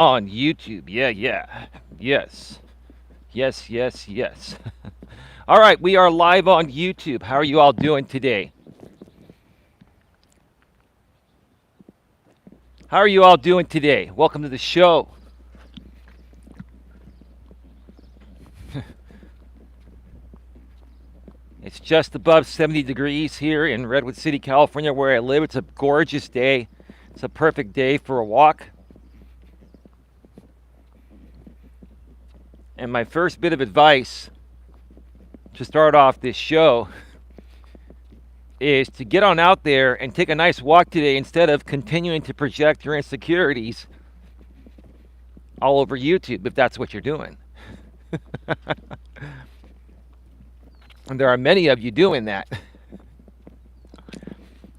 On YouTube. Yeah. Yes. Yes. All right, we are live on YouTube. How are you all doing today? How are you all doing today? Welcome to the show. It's just above 70 degrees here in Redwood City, California, where I live. It's a gorgeous day. It's a perfect day for a walk. And my first bit of advice to start off this show is to get on out there and take a nice walk today instead of continuing to project your insecurities all over YouTube, if that's what you're doing. And there are many of you doing that.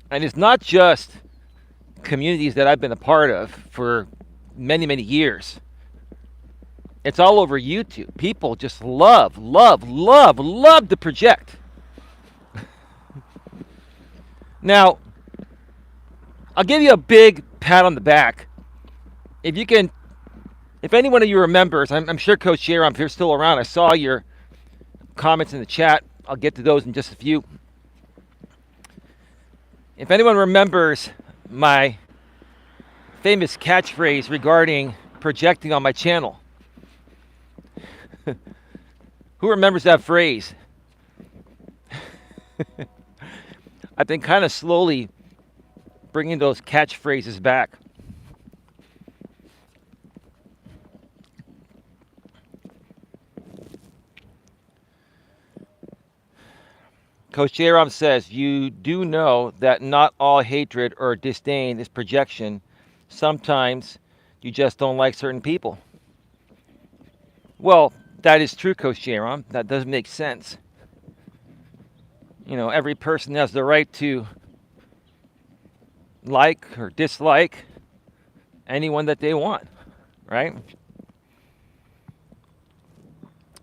And it's not just communities that I've been a part of for many years. It's all over YouTube. People just love to project. Now, I'll give you a big pat on the back. If any one of you remembers, I'm sure Coach Eli, if you're still around, I saw your comments in the chat. I'll get to those in just a few. If anyone remembers my famous catchphrase regarding projecting on my channel, who remembers that phrase? I've been kind of slowly bringing those catchphrases back. Coach Eli says, you do know that not all hatred or disdain is projection. Sometimes you just don't like certain people. Well, that is true, Coach Eli. That does make sense. You know, every person has the right to like or dislike anyone that they want, right?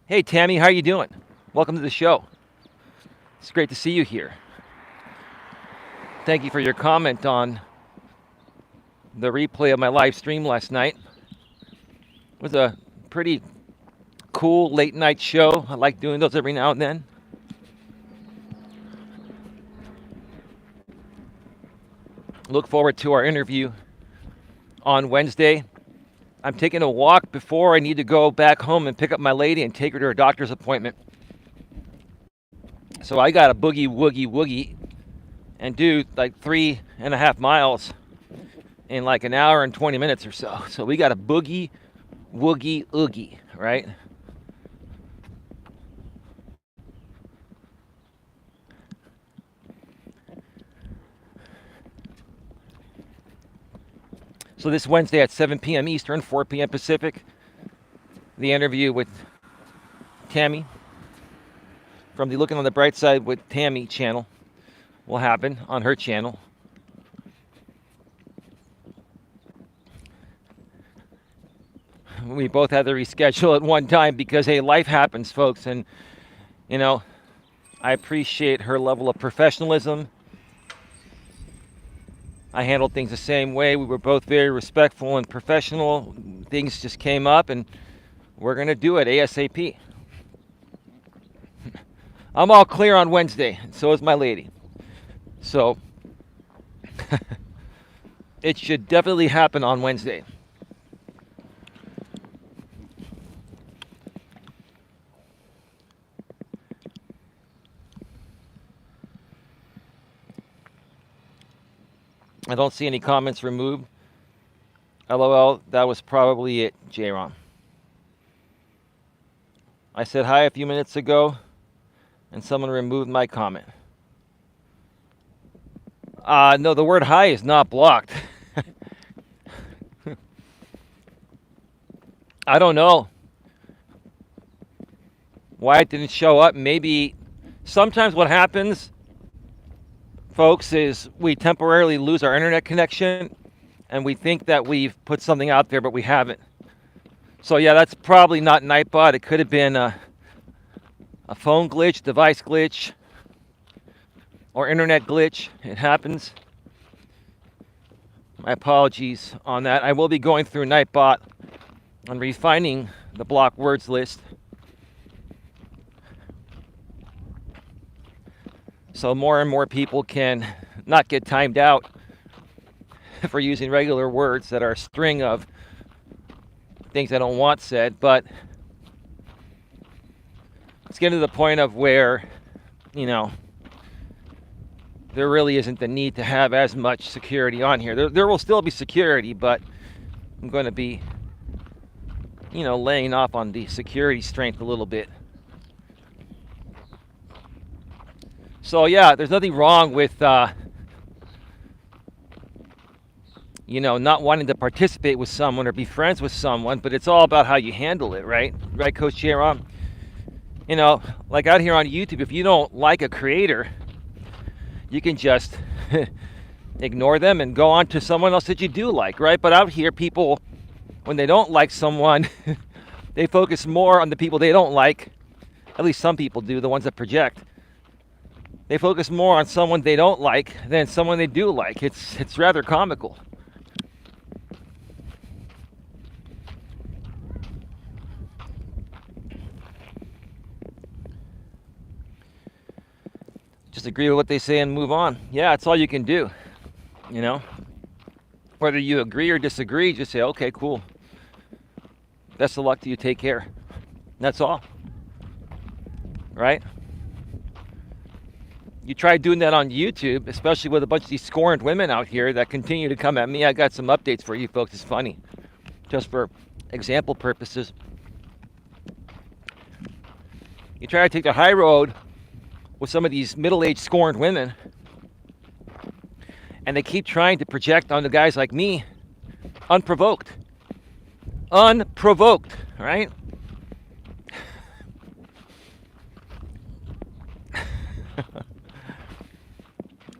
Hey, Tammy, how are you doing? Welcome to the show. It's great to see you here. Thank you for your comment on the replay of my live stream last night. It was a pretty cool late night show. I like doing those every now and then. Look forward to our interview on Wednesday. I'm taking a walk before I need to go back home and pick up my lady and take her to her doctor's appointment. So I got to boogie and do like 3.5 miles in like an hour and 20 minutes or so. So we got to boogie, oogie, right? So this Wednesday at 7 p.m. Eastern, 4 p.m. Pacific, the interview with Tammy from the Looking on the Bright Side with Tammy channel will happen on her channel. We both had to reschedule at one time because, hey, life happens, folks. And, you know, I appreciate her level of professionalism. I handled things the same way. We were both very respectful and professional. Things just came up, and we're going to do it ASAP. I'm all clear on Wednesday, and so is my lady. So it should definitely happen on Wednesday. I don't see any comments removed. LOL, that was probably it, J-Ron. I said hi a few minutes ago, and someone removed my comment. No, the word hi is not blocked. I don't know why it didn't show up. Maybe sometimes what happens, folks, is we temporarily lose our internet connection and we think that we've put something out there, but we haven't. So yeah, that's probably not Nightbot. It could have been a phone glitch, device glitch, or internet glitch. It happens. My apologies on that. I will be going through Nightbot and refining the block words list, so more and more people can not get timed out for using regular words that are a string of things I don't want said. But it's getting to the point of where, you know, there really isn't the need to have as much security on here. There will still be security, but I'm going to be, you know, laying off on the security strength a little bit. So yeah, there's nothing wrong with, you know, not wanting to participate with someone or be friends with someone, but it's all about how you handle it, right? Right, Coach Eli? You know, like out here on YouTube, if you don't like a creator, you can just ignore them and go on to someone else that you do like, right? But out here, people, when they don't like someone, they focus more on the people they don't like. At least some people do, the ones that project. They focus more on someone they don't like than someone they do like. It's rather comical. Just agree with what they say and move on. Yeah, it's all you can do, you know? Whether you agree or disagree, just say, okay, cool. Best of luck to you, take care. That's all, right? You try doing that on YouTube, especially with a bunch of these scorned women out here that continue to come at me. I got some updates for you folks. It's funny, just for example purposes. You try to take the high road with some of these middle-aged scorned women, and they keep trying to project onto guys like me, unprovoked, right?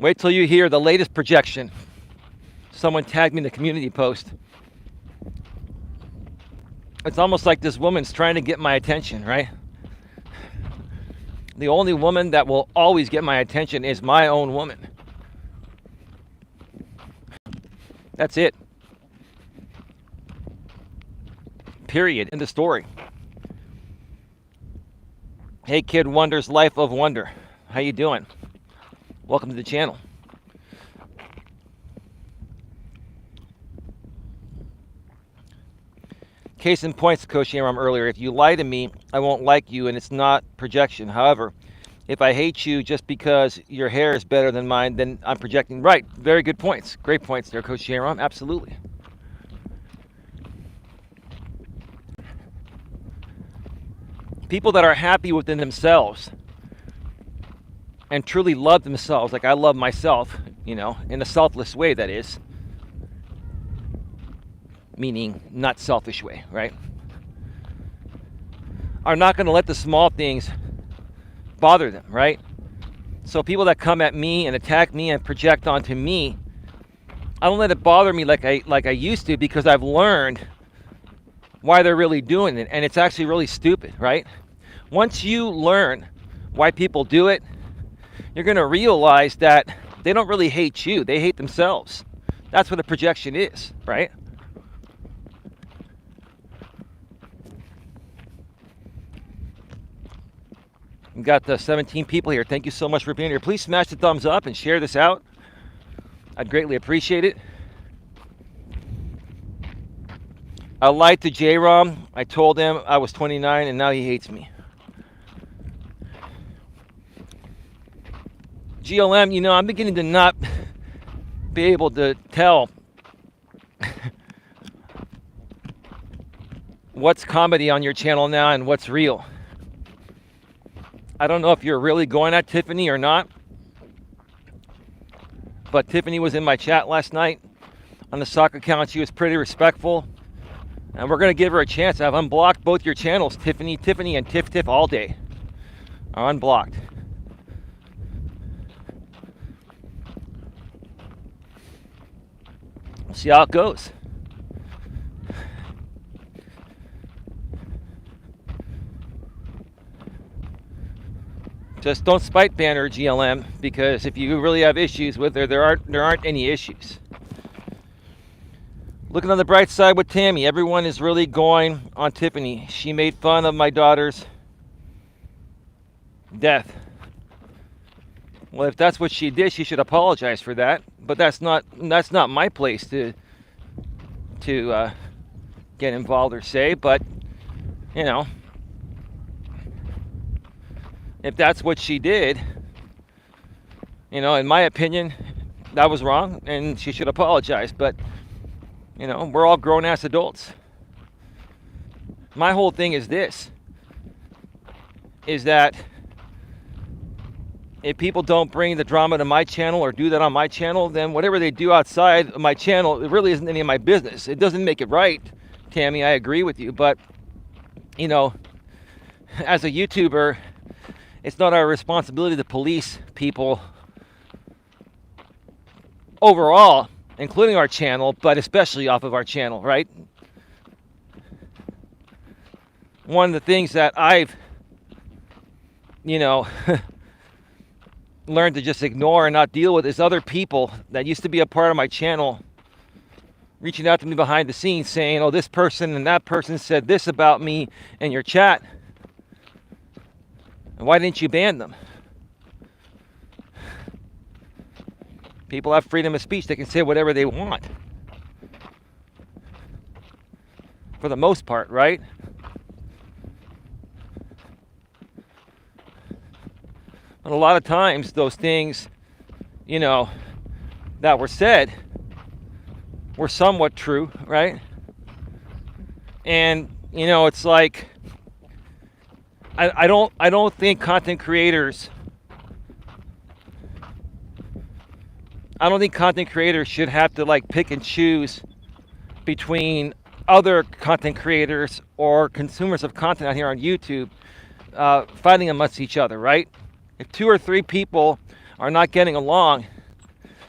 Wait till you hear the latest projection. Someone tagged me in the community post. It's almost like this woman's trying to get my attention, right? The only woman that will always get my attention is my own woman. That's it. Period. End of story. Hey, Kid Wonder's Life of Wonder. How you doing? Welcome to the channel. Case in point, Coach Eli earlier, if you lie to me, I won't like you, and it's not projection. However, if I hate you just because your hair is better than mine, then I'm projecting. Right. Very good points. Great points there, Coach Eli. Absolutely. People that are happy within themselves and truly love themselves, like I love myself, you know, in a selfless way, that is. Meaning not selfish way, right? Are not going to let the small things bother them, right? So people that come at me and attack me and project onto me, I don't let it bother me like I used to, because I've learned why they're really doing it, and it's actually really stupid, right? Once you learn why people do it, you're going to realize that they don't really hate you, they hate themselves. That's what a projection is, right? We've got 17 people here. Thank you so much for being here. Please smash the thumbs up and share this out. I'd greatly appreciate it. I lied to J-Rom. I told him I was 29 and now he hates me. GLM, you know, I'm beginning to not be able to tell what's comedy on your channel now and what's real. I don't know if you're really going at Tiffany or not, but Tiffany was in my chat last night on the soccer account. She was pretty respectful, and we're going to give her a chance. I've unblocked both your channels, Tiffany, and Tiff all day are unblocked. We'll see how it goes. Just don't spite ban her, GLM, because if you really have issues with her, there aren't any issues. Looking on the bright side with Tammy, everyone is really going on Tiffany. She made fun of my daughter's death. Well, if that's what she did, she should apologize for that. But that's not my place to get involved or say. But you know, if that's what she did, you know, in my opinion, that was wrong, and she should apologize. But you know, we're all grown-ass adults. My whole thing is this, is that if people don't bring the drama to my channel or do that on my channel, then whatever they do outside of my channel, it really isn't any of my business. It doesn't make it right, Tammy, I agree with you. But, you know, as a YouTuber, it's not our responsibility to police people overall, including our channel, but especially off of our channel, right? One of the things that I've, you know, learned to just ignore and not deal with is other people that used to be a part of my channel reaching out to me behind the scenes saying, oh, this person and that person said this about me in your chat. And why didn't you ban them? People have freedom of speech. They can say whatever they want. For the most part, right? But a lot of times, those things, you know, that were said were somewhat true, right? And, you know, it's like, I don't think content creators should have to like pick and choose between other content creators or consumers of content out here on YouTube fighting amongst each other, right? If 2 or 3 people are not getting along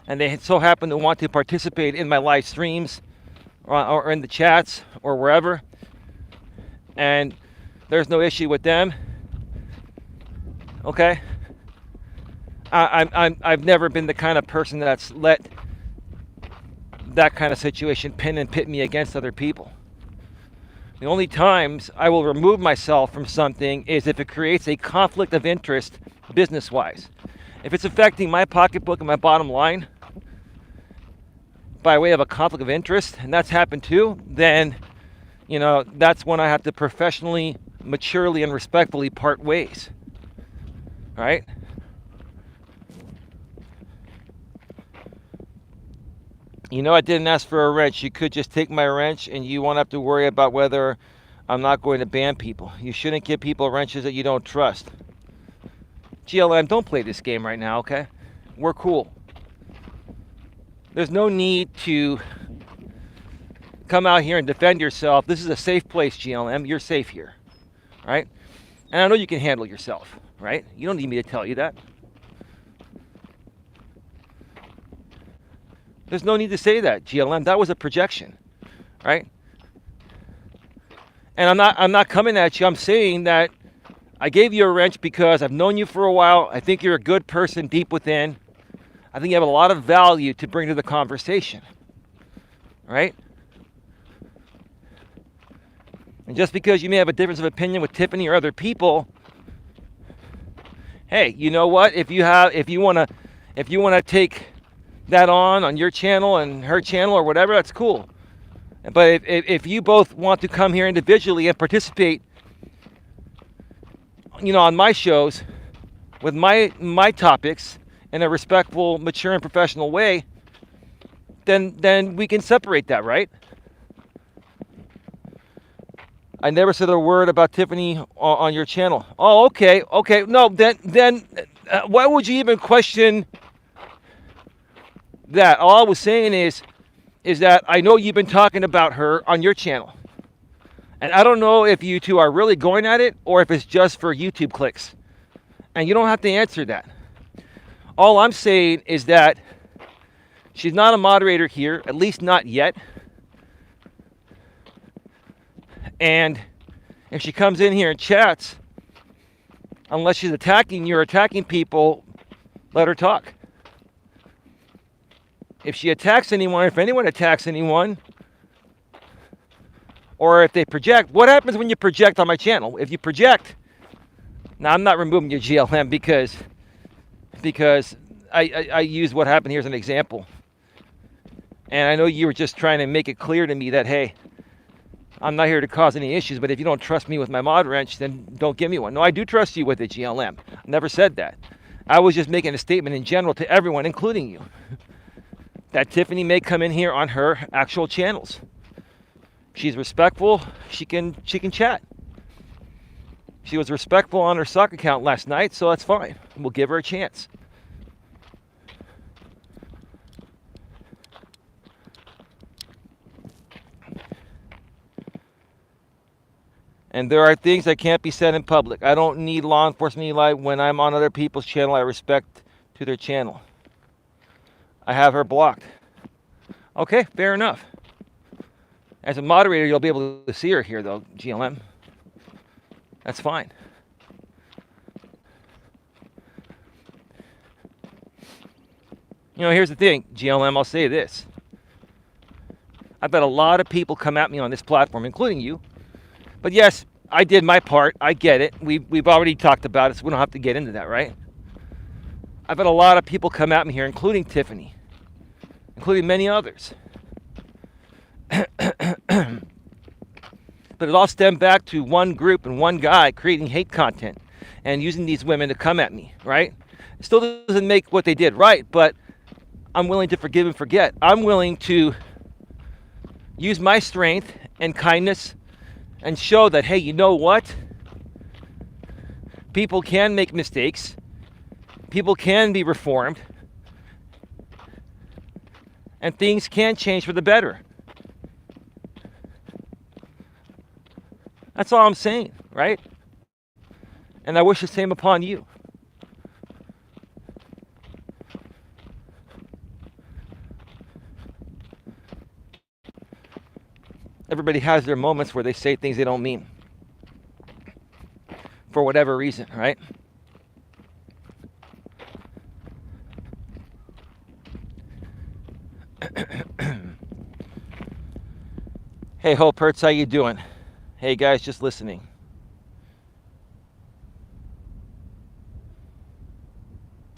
and they so happen to want to participate in my live streams or in the chats or wherever, and there's no issue with them, okay? I've never been the kind of person that's let that kind of situation pin and pit me against other people. The only times I will remove myself from something is if it creates a conflict of interest business-wise. If it's affecting my pocketbook and my bottom line by way of a conflict of interest, and that's happened too, then, you know, that's when I have to professionally, maturely, and respectfully part ways, right? You know, I didn't ask for a wrench. You could just take my wrench and you won't have to worry about whether I'm not going to ban people. You shouldn't give people wrenches that you don't trust. GLM, don't play this game right now, okay? We're cool. There's no need to come out here and defend yourself. This is a safe place, GLM. You're safe here, right? And I know you can handle yourself, right? You don't need me to tell you that. There's no need to say that, GLM. That was a projection, right? And I'm not coming at you. I'm saying that I gave you a wrench because I've known you for a while. I think you're a good person deep within. I think you have a lot of value to bring to the conversation, right? And just because you may have a difference of opinion with Tiffany or other people, hey, you know what? If you want to take that on your channel and her channel or whatever, that's cool. But if you both want to come here individually and participate, you know, on my shows with my topics in a respectful, mature, and professional way, then we can separate that, right? I never said a word about Tiffany on your channel. Oh, okay. No, then why would you even question that? All I was saying is that I know you've been talking about her on your channel. And I don't know if you two are really going at it or if it's just for YouTube clicks. And you don't have to answer that. All I'm saying is that she's not a moderator here, at least not yet. And if she comes in here and chats, unless she's attacking you or attacking people, let her talk. If she attacks anyone, if anyone attacks anyone, Or if they project, what happens when you project on my channel? If you project, now I'm not removing your GLM because I use what happened here as an example. And I know you were just trying to make it clear to me that, hey, I'm not here to cause any issues, but if you don't trust me with my mod wrench, then don't give me one. No, I do trust you with a GLM. Never said that. I was just making a statement in general to everyone, including you, that Tiffany may come in here on her actual channels. She's respectful. She can chat. She was respectful on her sock account last night, so that's fine. We'll give her a chance. And there are things that can't be said in public. I don't need law enforcement, Eli. When I'm on other people's channel, I respect to their channel. I have her blocked. Okay, fair enough. As a moderator, you'll be able to see her here, though, GLM. That's fine. You know, here's the thing, GLM, I'll say this. I've had a lot of people come at me on this platform, including you. But yes, I did my part. I get it. We've already talked about it, so we don't have to get into that, right? I've had a lot of people come at me here, including Tiffany, including many others. But it all stemmed back to one group and one guy creating hate content and using these women to come at me, right? It still doesn't make what they did right, but I'm willing to forgive and forget. I'm willing to use my strength and kindness and show that, hey, you know what? People can make mistakes. People can be reformed. And things can change for the better. That's all I'm saying, right? And I wish the same upon you. Everybody has their moments where they say things they don't mean. For whatever reason, right? Hey, Hope Hurts, how you doing? Hey, guys, just listening.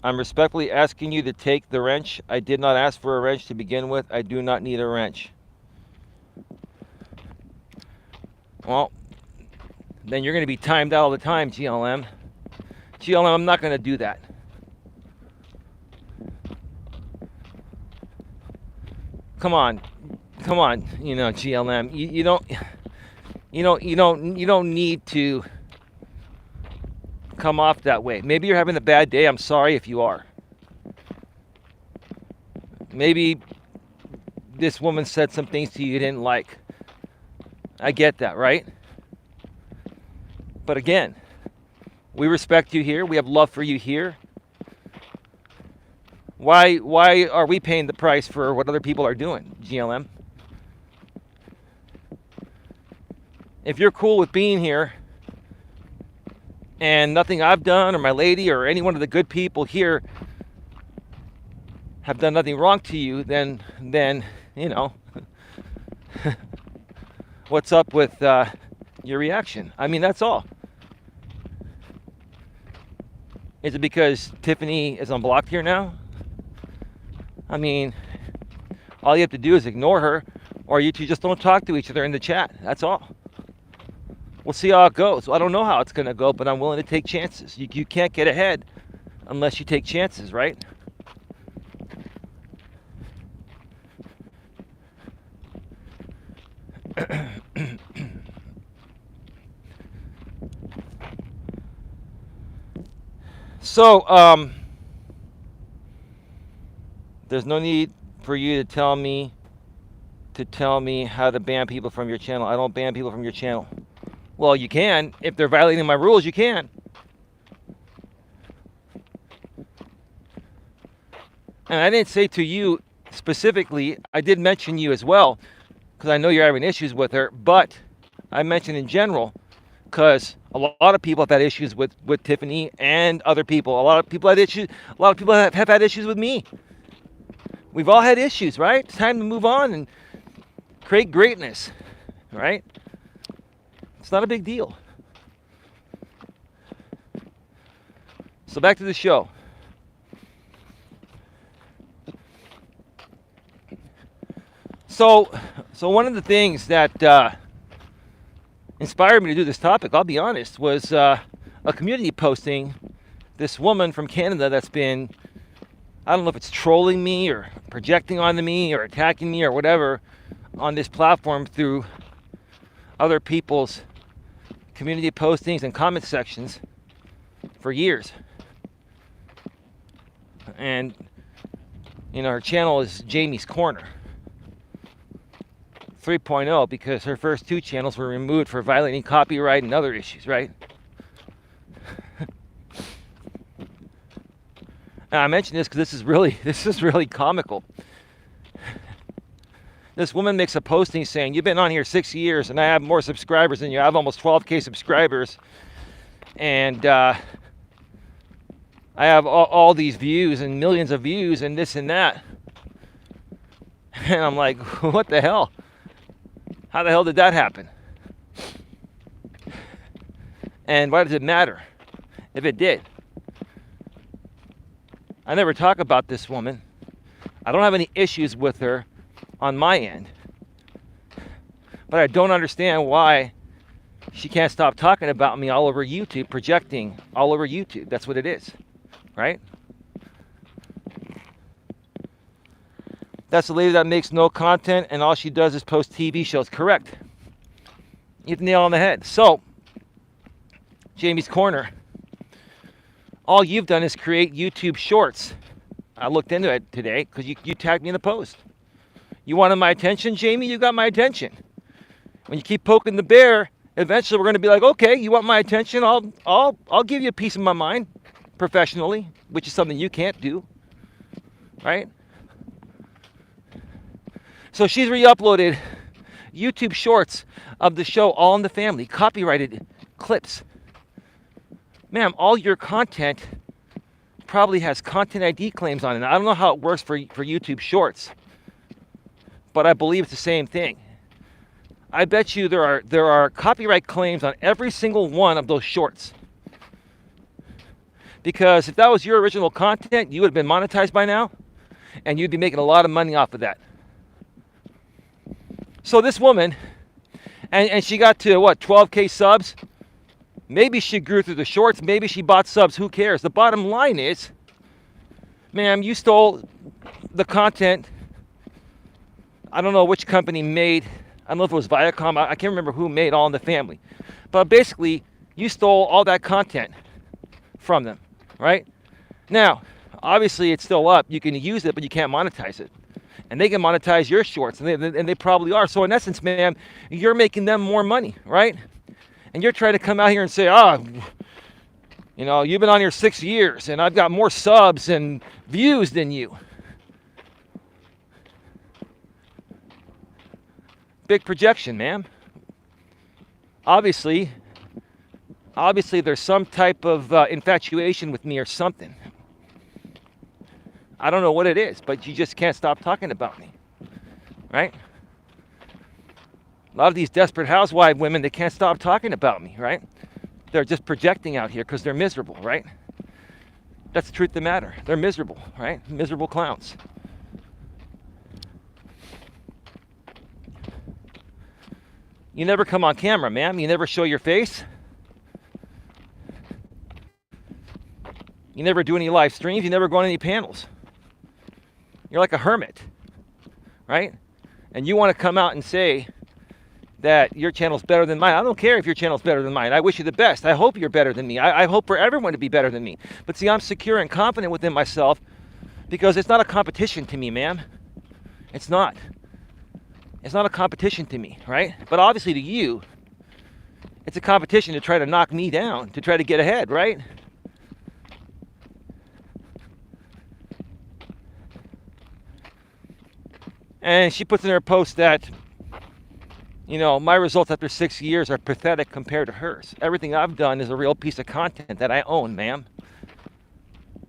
I'm respectfully asking you to take the wrench. I did not ask for a wrench to begin with. I do not need a wrench. Well, then you're going to be timed out all the time, GLM. GLM, I'm not going to do that. Come on, you know, GLM. You don't need to come off that way. Maybe you're having a bad day. I'm sorry if you are. Maybe this woman said some things to you didn't like. I get that, right? But again, we respect you here. We have love for you here. Why are we paying the price for what other people are doing, GLM? If you're cool with being here and nothing I've done or my lady or any one of the good people here have done nothing wrong to you, then you know, what's up with your reaction? I mean, that's all. Is it because Tiffany is unblocked here now? I mean, all you have to do is ignore her, or you two just don't talk to each other in the chat. That's all. We'll see how it goes. I don't know how it's going to go, but I'm willing to take chances. You can't get ahead unless you take chances, right? So, there's no need for you to tell me how to ban people from your channel. I don't ban people from your channel. Well, you can. If they're violating my rules, you can. And I didn't say to you specifically, I did mention you as well, because I know you're having issues with her, but I mentioned in general, because a lot of people have had issues with Tiffany and other people. A lot of people had issues. A lot of people have had issues with me. We've all had issues, right? It's time to move on and create greatness, right? It's not a big deal. So back to the show. So one of the things that inspired me to do this topic, I'll be honest, was a community posting. This woman from Canada that's been, I don't know if it's trolling me or projecting onto me or attacking me or whatever on this platform through other people's community postings and comment sections for years. And, her channel is Jamie's Corner 3.0 because her first two channels were removed for violating copyright and other issues, right? And I mention this because this is really comical. This woman makes a posting saying, "You've been on here 6 years and I have more subscribers than you. I have almost 12K subscribers. And I have all these views and millions of views and this and that." And I'm like, what the hell? How the hell did that happen? And why does it matter if it did? I never talk about this woman. I don't have any issues with her on my end. But I don't understand why she can't stop talking about me all over YouTube, projecting all over YouTube. That's what it is, right? That's the lady that makes no content and all she does is post TV shows. Correct. You hit the nail on the head. So, Jamie's Corner. All you've done is create YouTube shorts. I looked into it today because you tagged me in the post. You wanted my attention, Jamie? You got my attention. When you keep poking the bear, eventually we're going to be like, okay, you want my attention? I'll give you a piece of my mind professionally, which is something you can't do, right? So she's re-uploaded YouTube shorts of the show All in the Family, copyrighted clips. Ma'am, all your content probably has content ID claims on it. I don't know how it works for YouTube shorts, but I believe it's the same thing. I bet you there are copyright claims on every single one of those shorts. Because if that was your original content, you would have been monetized by now, and you'd be making a lot of money off of that. So this woman, and she got to, 12K subs? Maybe she grew through the shorts. Maybe she bought subs. Who cares? The bottom line is, ma'am, you stole the content. I don't know which company made, I don't know if it was Viacom. I can't remember who made All in the Family. But basically, you stole all that content from them, right? Now, obviously, it's still up. You can use it, but you can't monetize it. And they can monetize your shorts, and they probably are. So in essence, ma'am, you're making them more money, right? And you're trying to come out here and say, you've been on here 6 years, and I've got more subs and views than you. Big projection, ma'am. Obviously there's some type of infatuation with me or something. I don't know what it is, but you just can't stop talking about me, right? A lot of these desperate housewife women, they can't stop talking about me, right? They're just projecting out here because they're miserable, right? That's the truth of the matter. They're miserable, right? Miserable clowns. You never come on camera, ma'am. You never show your face. You never do any live streams. You never go on any panels. You're like a hermit, right? And you want to come out and say that your channel's better than mine. I don't care if your channel's better than mine. I wish you the best. I hope you're better than me. I hope for everyone to be better than me. But see, I'm secure and confident within myself because it's not a competition to me, ma'am. It's not. It's not a competition to me, right? But obviously to you, it's a competition to try to knock me down, to try to get ahead, right? And she puts in her post that, my results after 6 years are pathetic compared to hers. Everything I've done is a real piece of content that I own, ma'am.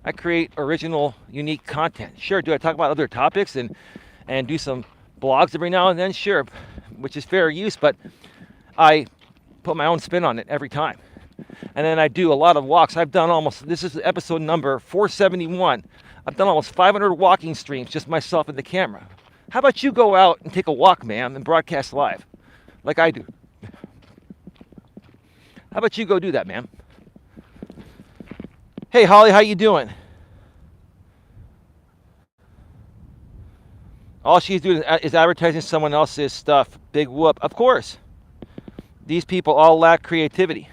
I create original, unique content. Sure, do I talk about other topics and do some blogs every now and then? Sure, which is fair use, but I put my own spin on it every time. And then I do a lot of walks. I've done almost, this is episode number 471. I've done almost 500 walking streams, just myself and the camera. How about you go out and take a walk, ma'am, and broadcast live, like I do? How about you go do that, ma'am? Hey, Holly, how you doing? All she's doing is advertising someone else's stuff. Big whoop. Of course. These people all lack creativity.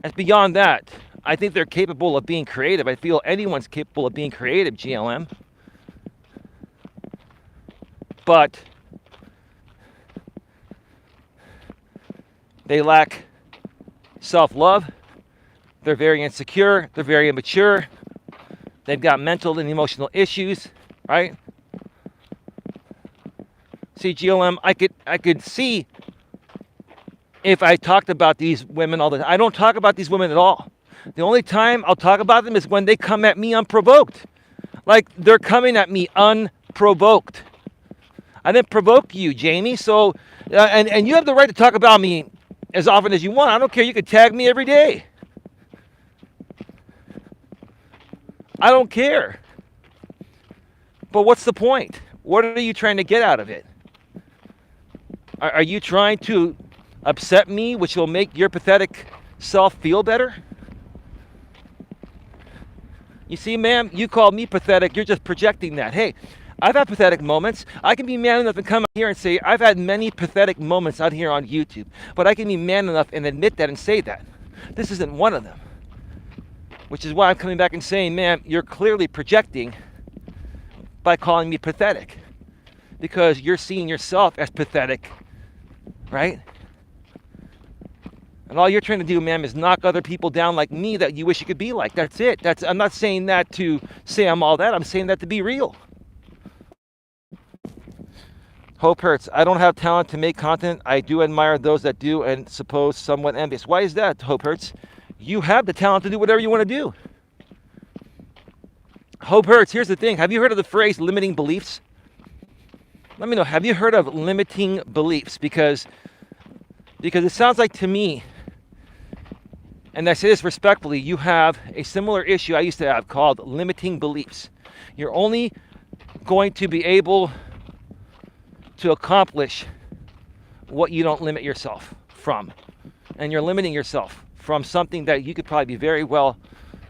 And beyond that, I think they're capable of being creative. I feel anyone's capable of being creative, GLM. But they lack self-love. They're very insecure. They're very immature. They've got mental and emotional issues, right? See, GLM, I could see if I talked about these women all the time. I don't talk about these women at all. The only time I'll talk about them is when they come at me unprovoked. Like, they're coming at me unprovoked. I didn't provoke you, Jamie, so, and you have the right to talk about me as often as you want. I don't care. You could tag me every day. I don't care. But what's the point? What are you trying to get out of it? Are you trying to upset me, which will make your pathetic self feel better? You see, ma'am, you called me pathetic. You're just projecting that. Hey, I've had pathetic moments. I can be man enough and come out here and say, I've had many pathetic moments out here on YouTube. But I can be man enough and admit that and say that. This isn't one of them. Which is why I'm coming back and saying, ma'am, you're clearly projecting by calling me pathetic. Because you're seeing yourself as pathetic, right? And all you're trying to do, ma'am, is knock other people down like me that you wish you could be like. That's it. I'm not saying that to say I'm all that. I'm saying that to be real. Hope hurts. I don't have talent to make content. I do admire those that do and suppose somewhat envious. Why is that, Hope hurts? You have the talent to do whatever you want to do. Hope hurts. Here's the thing. Have you heard of the phrase limiting beliefs? Let me know. Have you heard of limiting beliefs? Because it sounds like to me, and I say this respectfully, you have a similar issue I used to have called limiting beliefs. You're only going to be able to accomplish what you don't limit yourself from. And you're limiting yourself from something that you could probably be very well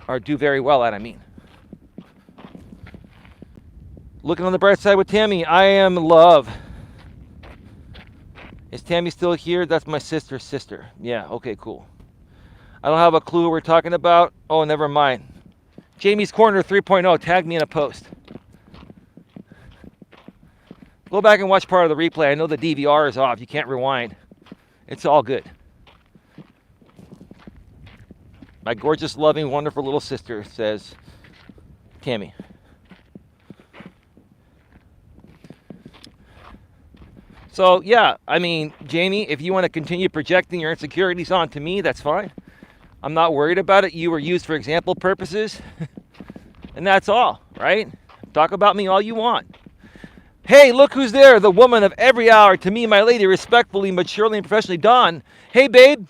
or do very well at, I mean. Looking on the bright side with Tammy, I am love. Is Tammy still here? That's my sister's sister. Yeah, okay, cool. I don't have a clue what we're talking about. Oh, never mind. Jamie's Corner 3.0, tag me in a post. Go back and watch part of the replay. I know the DVR is off. You can't rewind. It's all good. My gorgeous, loving, wonderful little sister, says Tammy. So, yeah, I mean, Jamie, if you want to continue projecting your insecurities onto me, that's fine. I'm not worried about it. You were used for example purposes. And that's all, right? Talk about me all you want. Hey, look who's there, the woman of every hour. To me, my lady, respectfully, maturely, and professionally, Dawn. Hey, babe.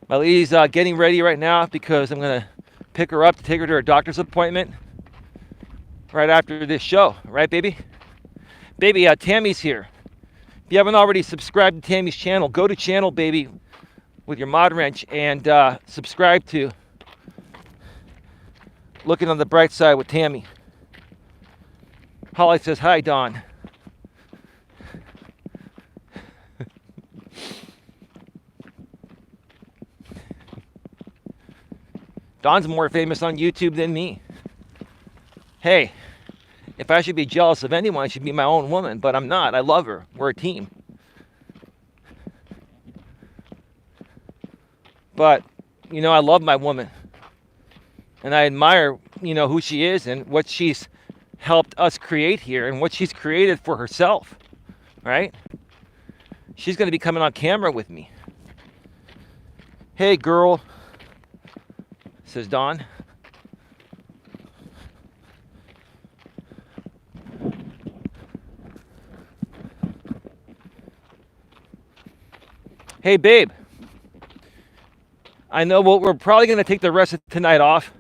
My lady's getting ready right now because I'm going to pick her up to take her to her doctor's appointment right after this show. Right, baby? Baby, Tammy's here. If you haven't already subscribed to Tammy's channel, go to channel, baby, with your mod wrench and subscribe to Looking on the Bright Side with Tammy. Holly says, hi, Dawn. Dawn's more famous on YouTube than me. Hey, if I should be jealous of anyone, it should be my own woman, but I'm not. I love her. We're a team. But, you know, I love my woman. And I admire, you know, who she is and what she's helped us create here and what she's created for herself, right? She's going to be coming on camera with me. Hey, girl, says Dawn. Hey, babe, I know we're probably going to take the rest of tonight off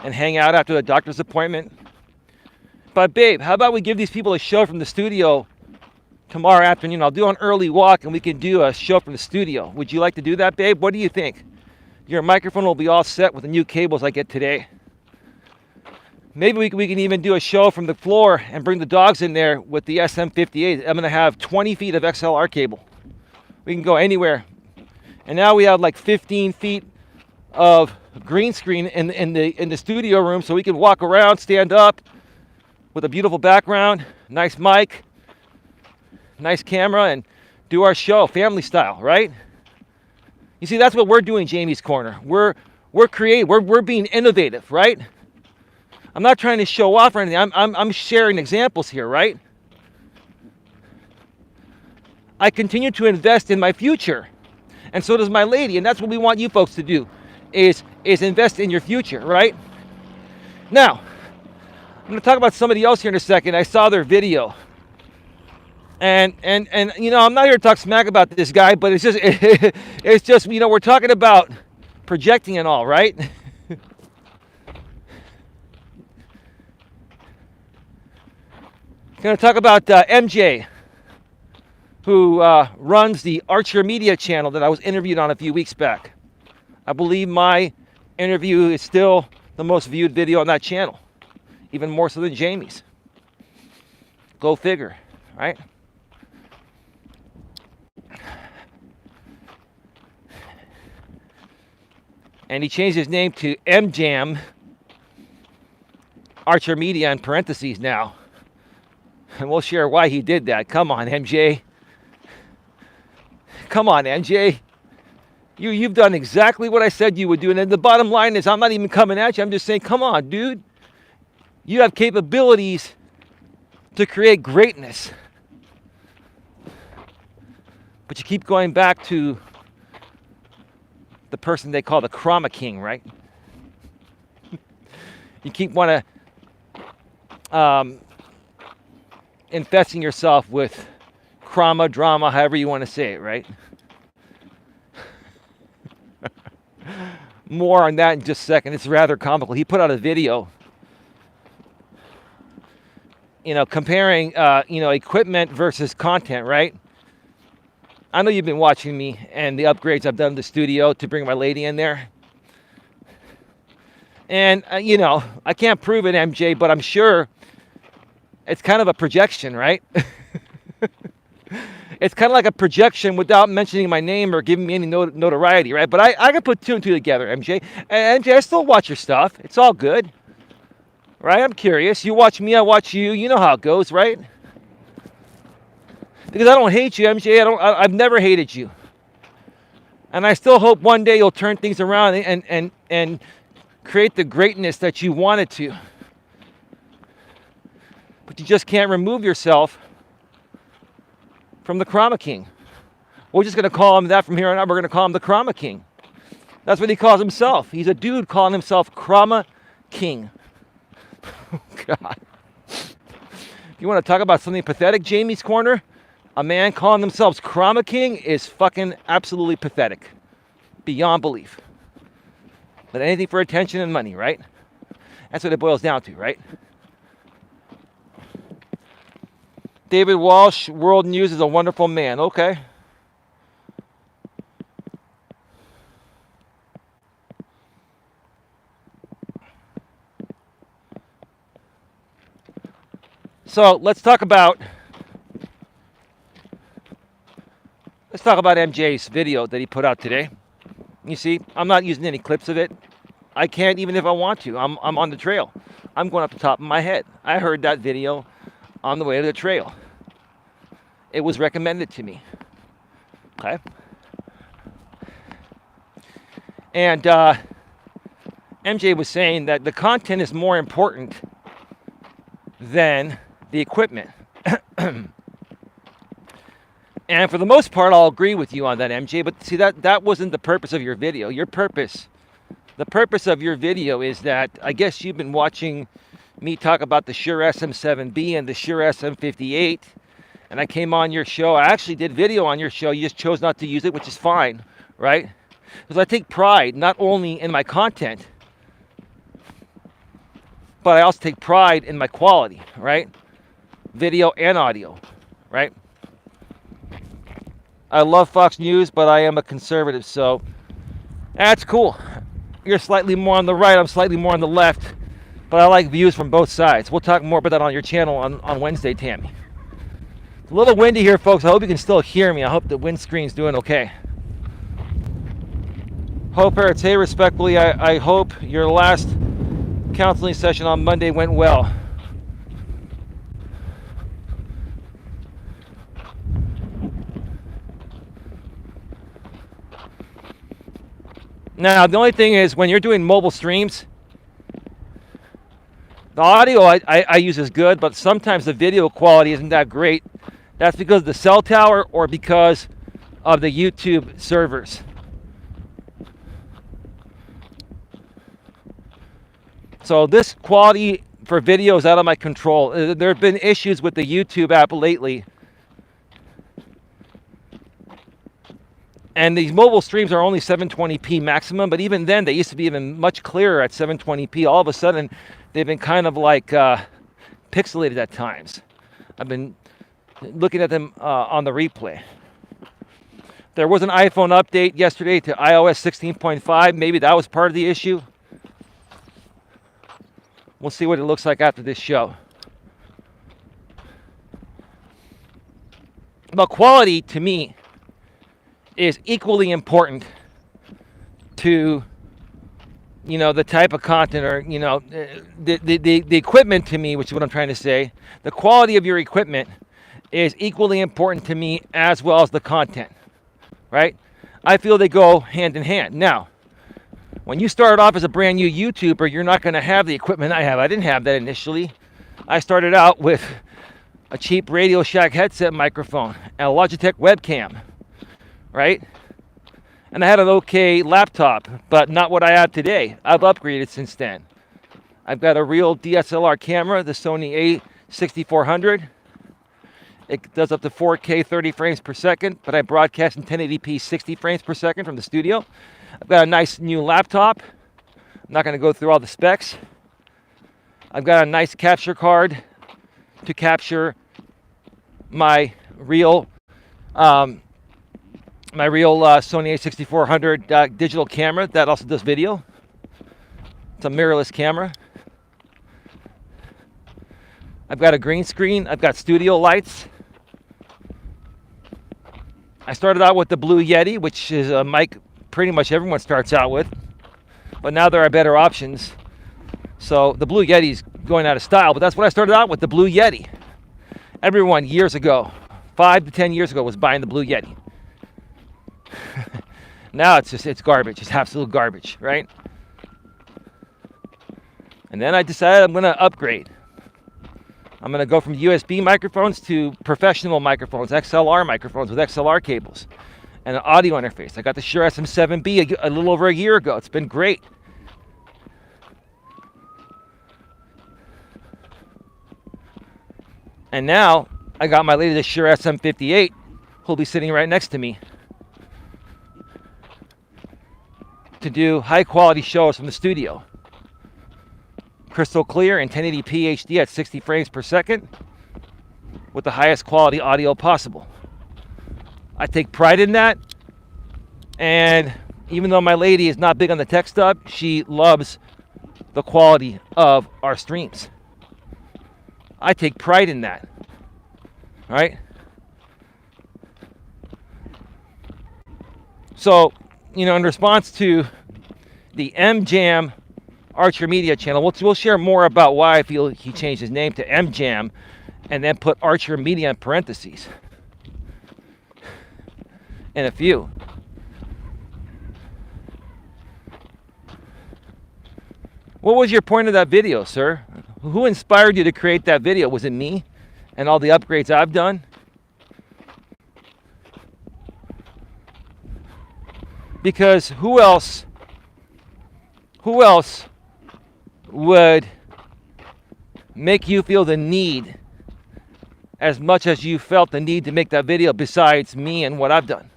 and hang out after the doctor's appointment. But, babe, how about we give these people a show from the studio tomorrow afternoon? I'll do an early walk and we can do a show from the studio. Would you like to do that, babe? What do you think? Your microphone will be all set with the new cables I get today. Maybe we can even do a show from the floor and bring the dogs in there with the SM58. I'm going to have 20 feet of XLR cable. We can go anywhere. And now we have like 15 feet of green screen in the studio room, so we can walk around, stand up with a beautiful background, nice mic, nice camera, and do our show family style, right? You see, that's what we're doing, Jamie's Corner. We're creative. We're being innovative, right? I'm not trying to show off or anything. I'm sharing examples here, right? I continue to invest in my future, and so does my lady, and that's what we want you folks to do, is invest in your future, right? Now, I'm going to talk about somebody else here in a second. I saw their video, and you know, I'm not here to talk smack about this guy, but it's just it's just, you know, we're talking about projecting and all, right? Going to talk about MJ, who runs the Archer Media channel that I was interviewed on a few weeks back. I believe my interview is still the most viewed video on that channel, even more so than Jamie's. Go figure, right? And he changed his name to MJam, Archer Media in parentheses now. And we'll share why he did that. Come on, MJ. Come on, MJ. You've done exactly what I said you would do. And then the bottom line is, I'm not even coming at you. I'm just saying, come on, dude. You have capabilities to create greatness. But you keep going back to the person they call the Chroma King, right? You keep want to infesting yourself with chroma, drama, however you want to say it, right? More on that in just a second. It's rather comical. He put out a video, you know, comparing, you know, equipment versus content, right? I know you've been watching me and the upgrades I've done to the studio to bring my lady in there. And, you know, I can't prove it, MJ, but I'm sure it's kind of a projection, right? It's kind of like a projection without mentioning my name or giving me any notoriety, right? But I can put two and two together, MJ. And MJ, I still watch your stuff. It's all good, right? I'm curious. You watch me, I watch you. You know how it goes, right? Because I don't hate you, MJ. I've never hated you. And I still hope one day you'll turn things around and create the greatness that you wanted to. But you just can't remove yourself from the Chroma King. We're just going to call him that from here on out. We're going to call him the Chroma King. That's what he calls himself. He's a dude calling himself Chroma King. Oh, God. If you want to talk about something pathetic, Jamie's Corner, a man calling themselves Chroma King is fucking absolutely pathetic. Beyond belief. But anything for attention and money, right? That's what it boils down to, right? David Walsh, World News, is a wonderful man. Okay. So let's talk about MJ's video that he put out today. You see, I'm not using any clips of it. I can't even if I want to. I'm on the trail. I'm going up the top of my head. I heard that video on the way to the trail. It was recommended to me. Okay. And MJ was saying that the content is more important than the equipment. And for the most part, I'll agree with you on that, MJ. But see, that wasn't the purpose of your video. The purpose of your video is that I guess you've been watching me talk about the Shure SM7B and the Shure SM58 and I came on your show. I actually did video on your show. You just chose not to use it, which is fine, right? Because I take pride not only in my content, but I also take pride in my quality, right? Video and audio, right? I love Fox News, but I am a conservative, so that's cool. You're slightly more on the right, I'm slightly more on the left, but I like views from both sides. We'll talk more about that on your channel on Wednesday, Tammy. It's a little windy here, folks. I hope you can still hear me. I hope the windscreen's doing okay. Hope Parrots, hey, respectfully, I hope your last counseling session on Monday went well. Now, the only thing is when you're doing mobile streams, the audio I use is good, but sometimes the video quality isn't that great. That's because of the cell tower or because of the YouTube servers. So this quality for video is out of my control. There have been issues with the YouTube app lately. And these mobile streams are only 720p maximum, but even then, they used to be even much clearer at 720p. All of a sudden, they've been kind of like pixelated at times. I've been looking at them on the replay. There was an iPhone update yesterday to iOS 16.5. Maybe that was part of the issue. We'll see what it looks like after this show. But quality, to me, is equally important to, you know, the type of content or, you know, the equipment to me, which is what I'm trying to say. The quality of your equipment is equally important to me as well as the content, right? I feel they go hand in hand. Now, when you start off as a brand new YouTuber, you're not going to have the equipment I have. I didn't have that initially. I started out with a cheap Radio Shack headset microphone and a Logitech webcam, right? And I had an okay laptop, but not what I have today. I've upgraded since then. I've got a real DSLR camera, the Sony A6400. It does up to 4K 30 frames per second, but I broadcast in 1080p 60 frames per second from the studio. I've got a nice new laptop. I'm not going to go through all the specs. I've got a nice capture card to capture my real Sony A6400 digital camera that also does video. It's a mirrorless camera. I've got a green screen. I've got studio lights. I started out with the Blue Yeti, which is a mic pretty much everyone starts out with. But now there are better options. So the Blue Yeti is going out of style, but that's what I started out with, the Blue Yeti. Everyone years ago, 5 to 10 years ago, was buying the Blue Yeti. Now it's garbage. It's absolute garbage, right? And then I decided I'm going to upgrade. I'm going to go from USB microphones to professional microphones, XLR microphones with XLR cables and an audio interface. I got the Shure SM7B a little over a year ago. It's been great. And now I got my latest Shure SM58, who'll be sitting right next to me to do high quality shows from the studio. Crystal clear in 1080p HD at 60 frames per second with the highest quality audio possible. I take pride in that, and even though my lady is not big on the tech stuff, she loves the quality of our streams. I take pride in that, right? So, you know, in response to the MJam Archer Media channel, we'll share more about why I feel he changed his name to MJam and then put Archer Media in parentheses in a few. What was your point of that video, sir? Who inspired you to create that video? Was it me and all the upgrades I've done? Because who else would make you feel the need as much as you felt the need to make that video besides me and what I've done.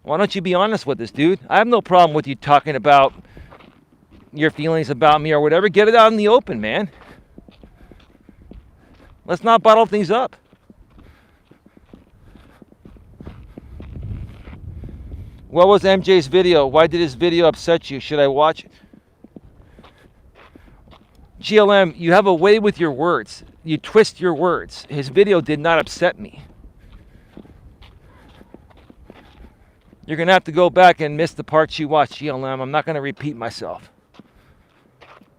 Why don't you be honest with us, dude? I have no problem with you talking about your feelings about me or whatever. Get it out in the open, man. Let's not bottle things up. What was MJ's video? Why did his video upset you? Should I watch it? GLM, you have a way with your words. You twist your words. His video did not upset me. You're going to have to go back and miss the parts you watched, GLM. I'm not going to repeat myself.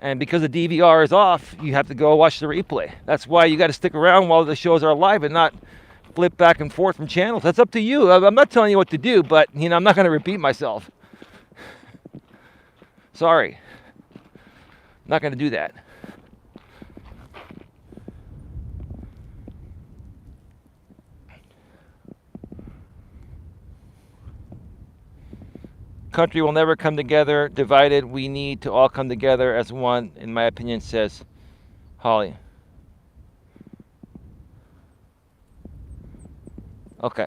And because the DVR is off, you have to go watch the replay. That's why you got to stick around while the shows are live and not flip back and forth from channels. That's up to you. I'm not telling you what to do, but I'm not going to repeat myself. Sorry. I'm not going to do that. Country will never come together divided. We need to all come together as one, in my opinion, says Holly. Okay.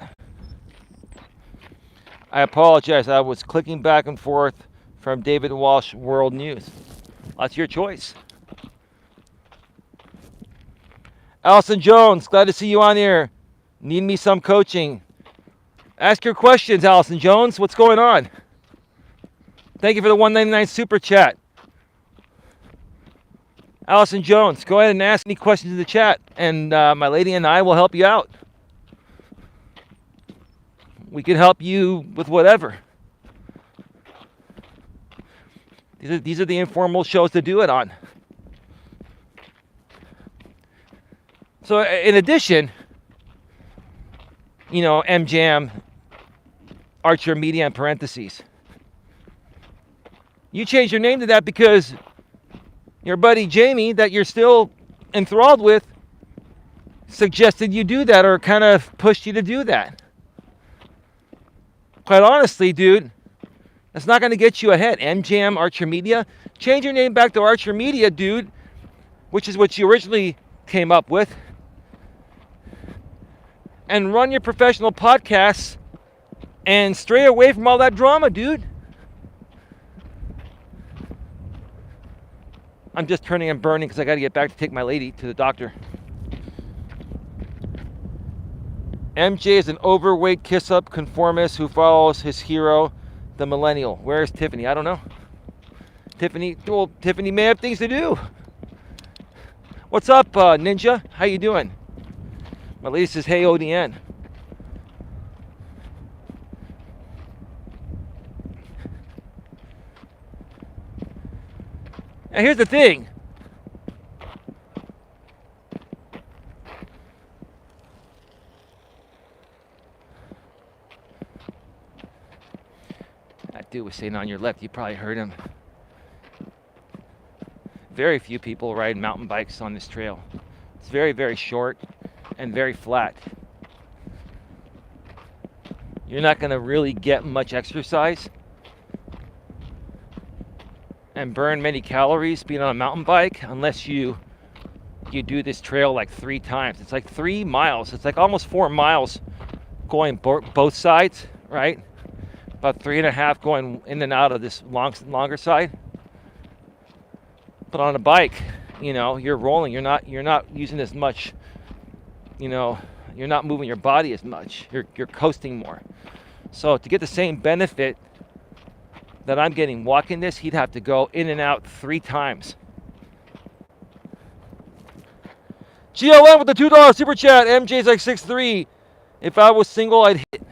I apologize. I was clicking back and forth from David Walsh World News. That's your choice. Allison Jones, glad to see you on here. Need me some coaching. Ask your questions, Allison Jones. What's going on? Thank you for the $1.99 super chat. Allison Jones, go ahead and ask any questions in the chat, and my lady and I will help you out. We can help you with whatever. These are the informal shows to do it on. So in addition, MJAM, Archer Media in parentheses. You changed your name to that because your buddy Jamie, that you're still enthralled with, suggested you do that or kind of pushed you to do that. Quite honestly, dude, that's not going to get you ahead. MJAM Archer Media. Change your name back to Archer Media, dude, which is what you originally came up with. And run your professional podcasts and stray away from all that drama, dude. I'm just turning and burning because I got to get back to take my lady to the doctor. MJ is an overweight kiss-up conformist who follows his hero, the millennial. Where is Tiffany? I don't know. Tiffany may have things to do. What's up, Ninja? How you doing? My lady says, hey, ODN. Now here's the thing. That dude was saying on your left, you probably heard him. Very few people ride mountain bikes on this trail. It's very, very short and very flat. You're not going to really get much exercise and burn many calories being on a mountain bike unless you do this trail like 3 times. It's like 3 miles. It's like almost 4 miles going both sides, right? About 3.5 going in and out of this longer side. But on a bike, you're rolling. You're not using as much. You're not moving your body as much. You're coasting more. So to get the same benefit that I'm getting walking this, he'd have to go in and out 3 times. GLM with the $2 super chat. MJ's like 6'3". If I was single, I'd hit.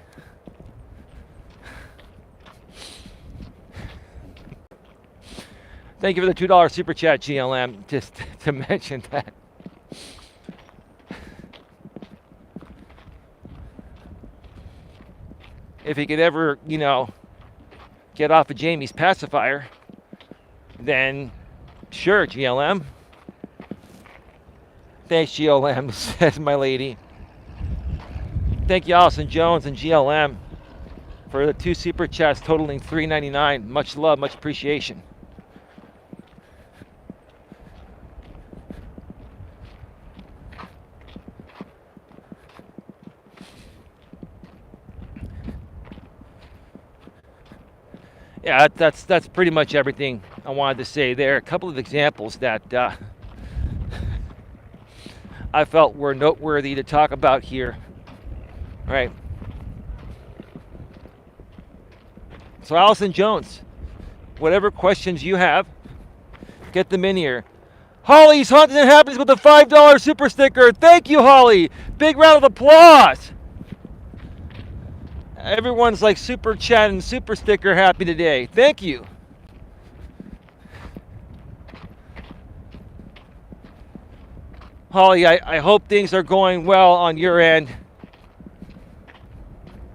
Thank you for the $2 super chat, GLM, just to mention that. If he could ever, get off of Jamie's pacifier, then sure, GLM. Thanks, GLM, says my lady. Thank you, Allison Jones and GLM, for the 2 super chats totaling $3.99. Much love, much appreciation. Yeah, that's pretty much everything I wanted to say there. A couple of examples that I felt were noteworthy to talk about here. All right. So Allison Jones, whatever questions you have, get them in here. Holly's Haunted and Happens with a $5 super sticker. Thank you, Holly. Big round of applause. Everyone's like super chat and super sticker happy today. Thank you. Holly, I hope things are going well on your end.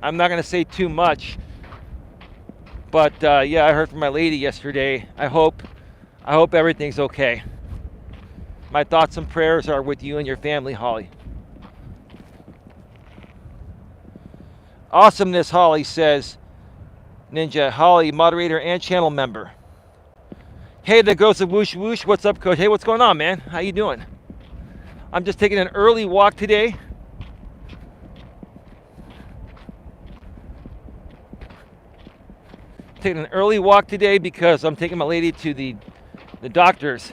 I'm not going to say too much. But yeah, I heard from my lady yesterday. I hope everything's okay. My thoughts and prayers are with you and your family, Holly. Awesomeness, Holly says. Ninja, Holly, moderator and channel member. Hey, there goes the whoosh whoosh. What's up, Coach? Hey, what's going on, man? How you doing? I'm just taking an early walk today. Taking an early walk today because I'm taking my lady to the doctor's.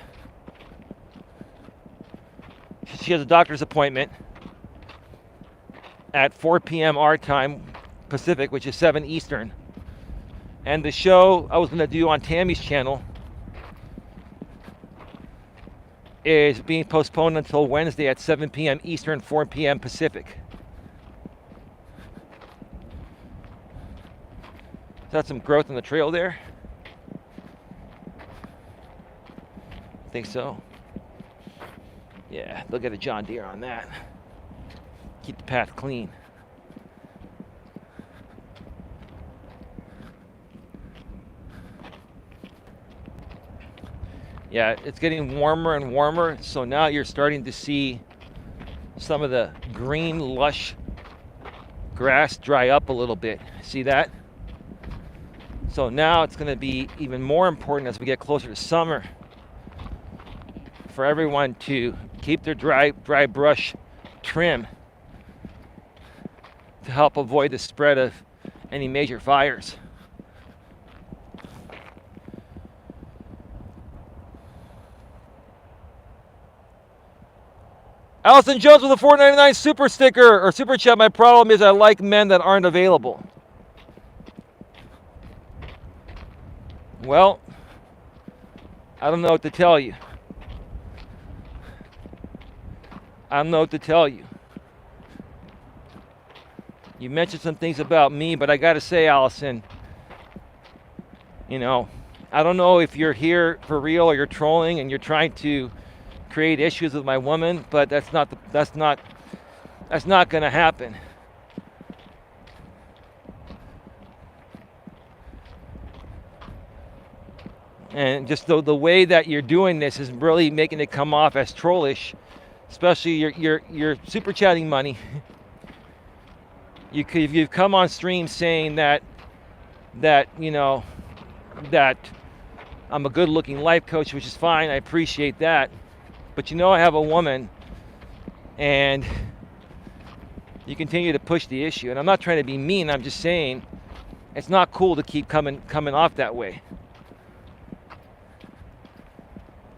She has a doctor's appointment at 4 p.m. our time, Pacific, which is 7 Eastern. And the show I was going to do on Tammy's channel is being postponed until Wednesday at 7 p.m. Eastern, 4 p.m. Pacific. Is that some growth on the trail there? I think so. Yeah, look at a John Deere on that. Keep the path clean. Yeah, it's getting warmer and warmer, so now you're starting to see some of the green, lush grass dry up a little bit. See that? So now it's going to be even more important as we get closer to summer for everyone to keep their dry brush trim to help avoid the spread of any major fires. Allison Jones with a $4.99 super sticker or super chat. My problem is I like men that aren't available. Well, I don't know what to tell you. I don't know what to tell you. You mentioned some things about me, but I got to say, Allison, you know, I don't know if you're here for real or you're trolling and you're trying to create issues with my woman, but that's not going to happen. And just the way that you're doing this is really making it come off as trollish, especially your super chatting money. You've come on stream saying that you know that I'm a good-looking life coach, which is fine. I appreciate that. But you know I have a woman, and you continue to push the issue. And I'm not trying to be mean. I'm just saying it's not cool to keep coming off that way.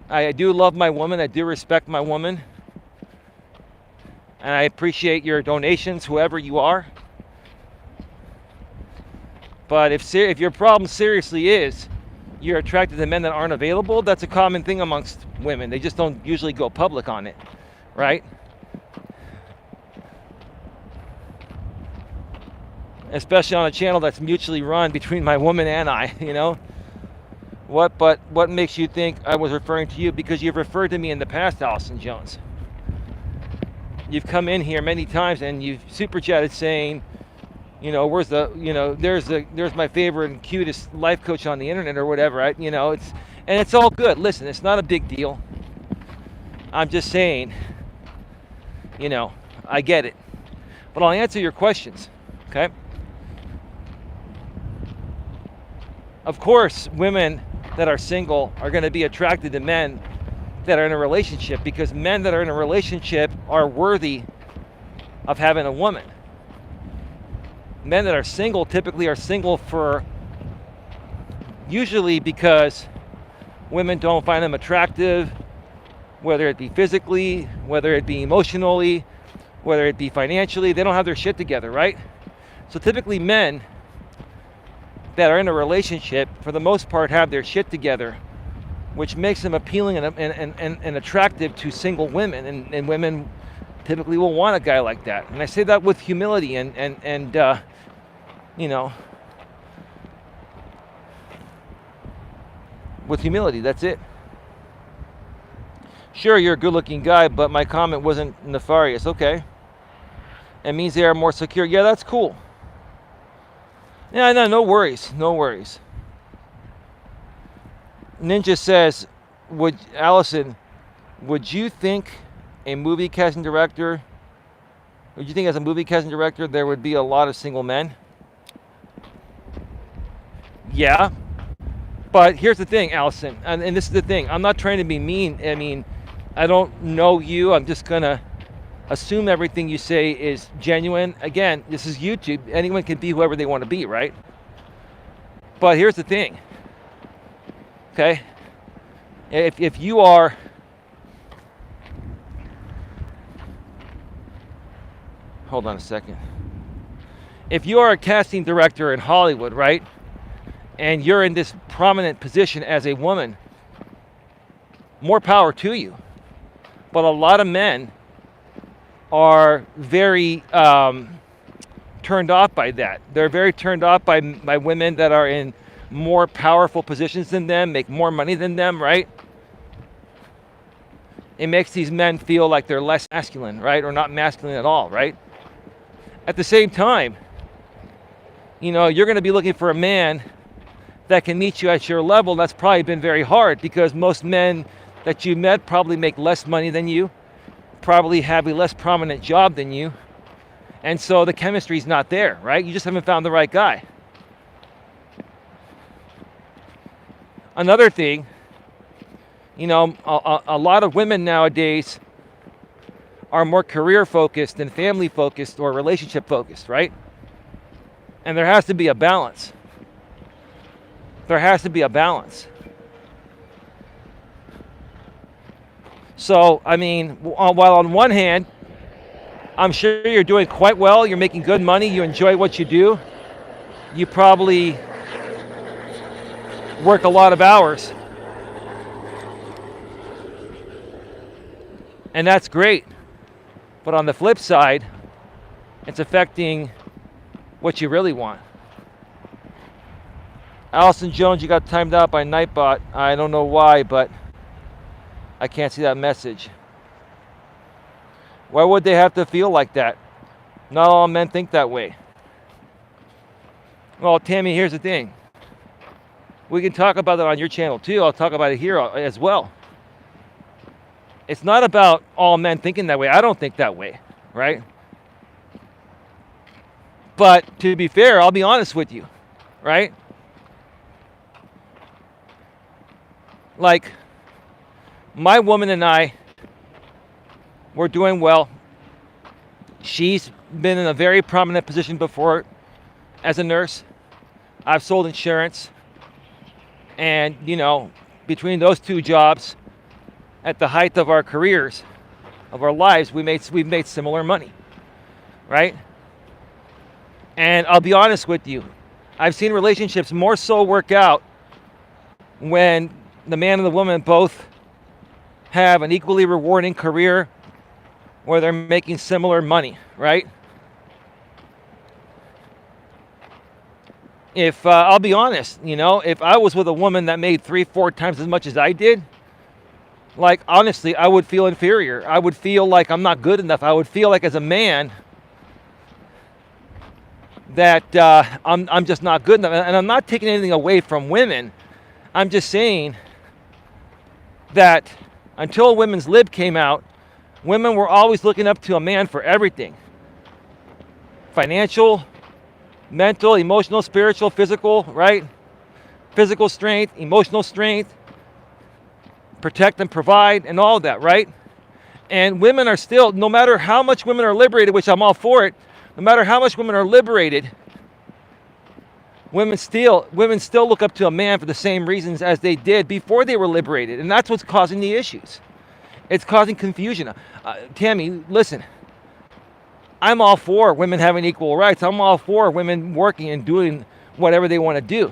I do love my woman. I do respect my woman. And I appreciate your donations, whoever you are. But if your problem seriously is you're attracted to men that aren't available, that's a common thing amongst women. They just don't usually go public on it, right? Especially on a channel that's mutually run between my woman and I, you know? What makes you think I was referring to you? Because you've referred to me in the past, Allison Jones. You've come in here many times and you've super chatted saying, you know, there's my favorite and cutest life coach on the internet or whatever. It's all good. Listen, it's not a big deal. I'm just saying, you know, I get it. But I'll answer your questions, okay? Of course, women that are single are going to be attracted to men that are in a relationship, because men that are in a relationship are worthy of having a woman. Men that are single typically are single for usually because women don't find them attractive, whether it be physically, whether it be emotionally, whether it be financially. They don't have their shit together, right? So typically men that are in a relationship, for the most part, have their shit together, which makes them appealing and attractive to single women. And women typically will want a guy like that. And I say that with humility and you know, with humility, that's it. Sure, you're a good-looking guy, but my comment wasn't nefarious. Okay. It means they are more secure. Yeah, that's cool. Yeah, no worries. No worries. Ninja says, Allison, would you think as a movie casting director, there would be a lot of single men? Yeah. But here's the thing, Allison, and this is the thing. I'm not trying to be mean. I mean, I don't know you. I'm just going to assume everything you say is genuine. Again, this is YouTube. Anyone can be whoever they want to be, right? But here's the thing. Okay? If you are... Hold on a second. If you are a casting director in Hollywood, right? And you're in this prominent position as a woman, more power to you. But a lot of men are very turned off by that. They're very turned off by women that are in more powerful positions than them, make more money than them, right? It makes these men feel like they're less masculine, right? Or not masculine at all, right? At the same time, you know, you're going to be looking for a man that can meet you at your level. That's probably been very hard because most men that you met probably make less money than you, probably have a less prominent job than you, and so the chemistry's not there, right? You just haven't found the right guy. Another thing, you know, a lot of women nowadays are more career focused than family focused or relationship focused, right? And there has to be a balance. There has to be a balance. So, I mean, while on one hand, I'm sure you're doing quite well, you're making good money, you enjoy what you do, you probably work a lot of hours. And that's great. But on the flip side, it's affecting what you really want. Allison Jones, you got timed out by Nightbot. I don't know why, but I can't see that message. Why would they have to feel like that? Not all men think that way. Well, Tammy, here's the thing. We can talk about that on your channel too. I'll talk about it here as well. It's not about all men thinking that way. I don't think that way, right? But to be fair, I'll be honest with you, right? Like, my woman and I, we're doing well. She's been in a very prominent position before as a nurse. I've sold insurance. And, you know, between those two jobs, at the height of our careers, of our lives, we've made similar money, right? And I'll be honest with you, I've seen relationships more so work out when the man and the woman both have an equally rewarding career where they're making similar money, right? If I'll be honest, you know, if I was with a woman that made 3-4 times as much as I did, like, honestly, I would feel inferior. I would feel like I'm not good enough. I would feel like as a man that I'm just not good enough. And I'm not taking anything away from women. I'm just saying that until Women's Lib came out, women were always looking up to a man for everything. Financial, mental, emotional, spiritual, physical, right? Physical strength, emotional strength, protect and provide, and all of that, right? And women are still, no matter how much women are liberated, which I'm all for it, no matter how much women are liberated, Women still look up to a man for the same reasons as they did before they were liberated, and that's what's causing the issues. It's causing confusion. Tammy, listen. I'm all for women having equal rights. I'm all for women working and doing whatever they want to do.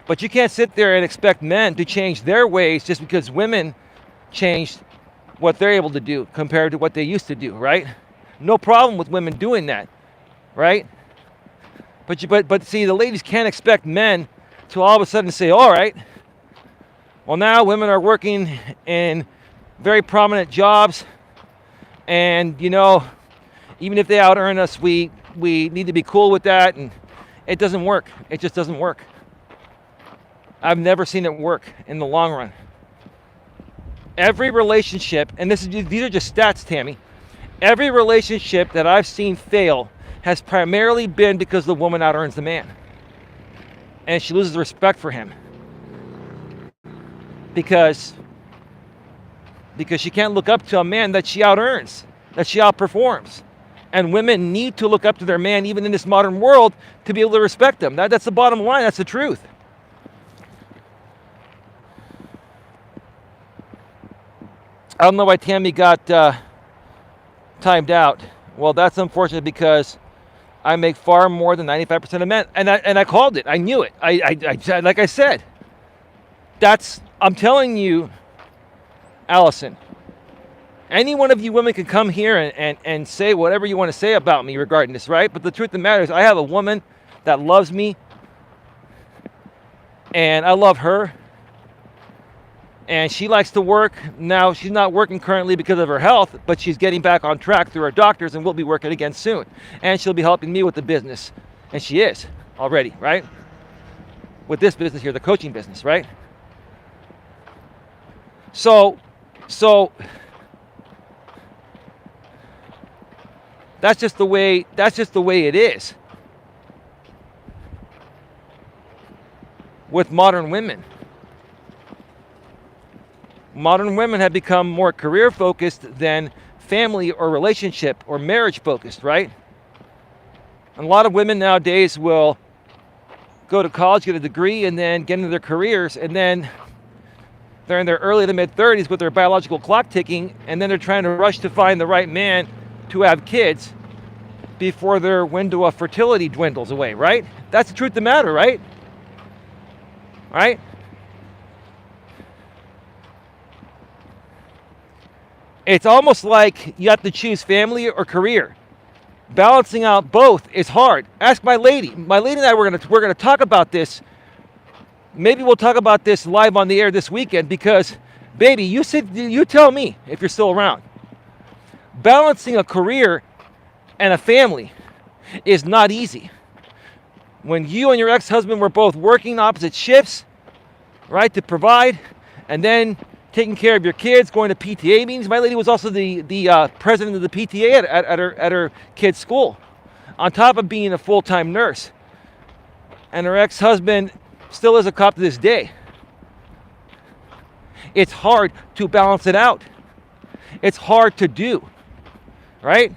But you can't sit there and expect men to change their ways just because women changed what they're able to do compared to what they used to do, right? No problem with women doing that, right? But see, the ladies can't expect men to all of a sudden say, all right, well, now women are working in very prominent jobs, and even if they out earn us, we need to be cool with that. And it doesn't work. It just doesn't work. I've never seen it work in the long run. Every relationship, and these are just stats, Tammy. Every relationship that I've seen fail has primarily been because the woman out earns the man, and she loses respect for him because she can't look up to a man that she out earns, that she outperforms. And women need to look up to their man, even in this modern world, to be able to respect them. That's the bottom line. That's the truth. I don't know why Tammy got timed out. Well, that's unfortunate because I make far more than 95% of men, and I called it. I knew it. I like I said. I'm telling you, Allison. Any one of you women can come here and say whatever you want to say about me regarding this, right? But the truth of the matter is, I have a woman that loves me, and I love her. And she likes to work. Now, she's not working currently because of her health, but she's getting back on track through her doctors, and we'll be working again soon. And she'll be helping me with the business. And she is already, right? With this business here, the coaching business, right? So that's just the way it is with modern women. Modern women have become more career focused than family or relationship or marriage focused, right? And a lot of women nowadays will go to college, get a degree, and then get into their careers, and then they're in their early to mid 30s with their biological clock ticking, and then they're trying to rush to find the right man to have kids before their window of fertility dwindles away, right? That's the truth of the matter, right? Right? It's almost like you have to choose family or career. Balancing out both is hard. Ask my lady. My lady and I, we're gonna talk about this. Maybe we'll talk about this live on the air this weekend because, baby, you tell me if you're still around. Balancing a career and a family is not easy. When you and your ex-husband were both working opposite shifts, right, to provide, and then taking care of your kids, going to PTA meetings. My lady was also the president of the PTA at her kid's school, on top of being a full-time nurse. And her ex-husband still is a cop to this day. It's hard to balance it out. It's hard to do, right?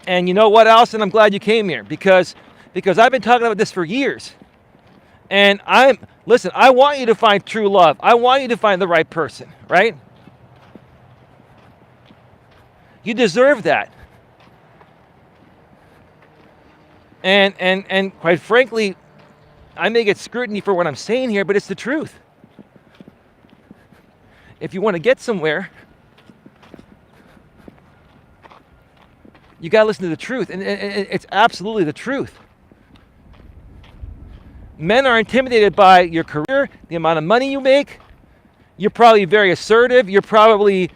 And you know what, Allison? I'm glad you came here because I've been talking about this for years. And I want you to find true love. I want you to find the right person, right? You deserve that. And quite frankly, I may get scrutiny for what I'm saying here, but it's the truth. If you want to get somewhere, you got to listen to the truth. And it's absolutely the truth. Men are intimidated by your career, the amount of money you make. You're probably very assertive. You probably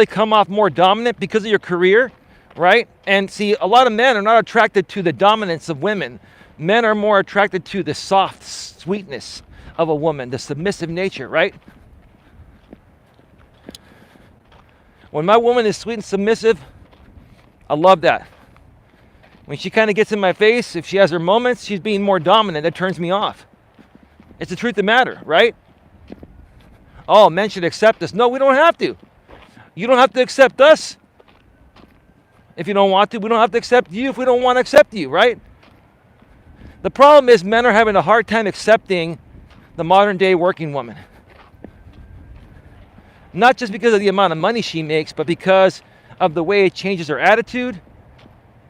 come off more dominant because of your career, right? And see, a lot of men are not attracted to the dominance of women. Men are more attracted to the soft sweetness of a woman, the submissive nature, right? When my woman is sweet and submissive, I love that. When she kind of gets in my face, if she has her moments, she's being more dominant. That turns me off. It's the truth of the matter, right? Oh, men should accept this. No, we don't have to. You don't have to accept us if you don't want to. We don't have to accept you if we don't want to accept you, right? The problem is men are having a hard time accepting the modern day working woman. Not just because of the amount of money she makes, but because of the way it changes her attitude.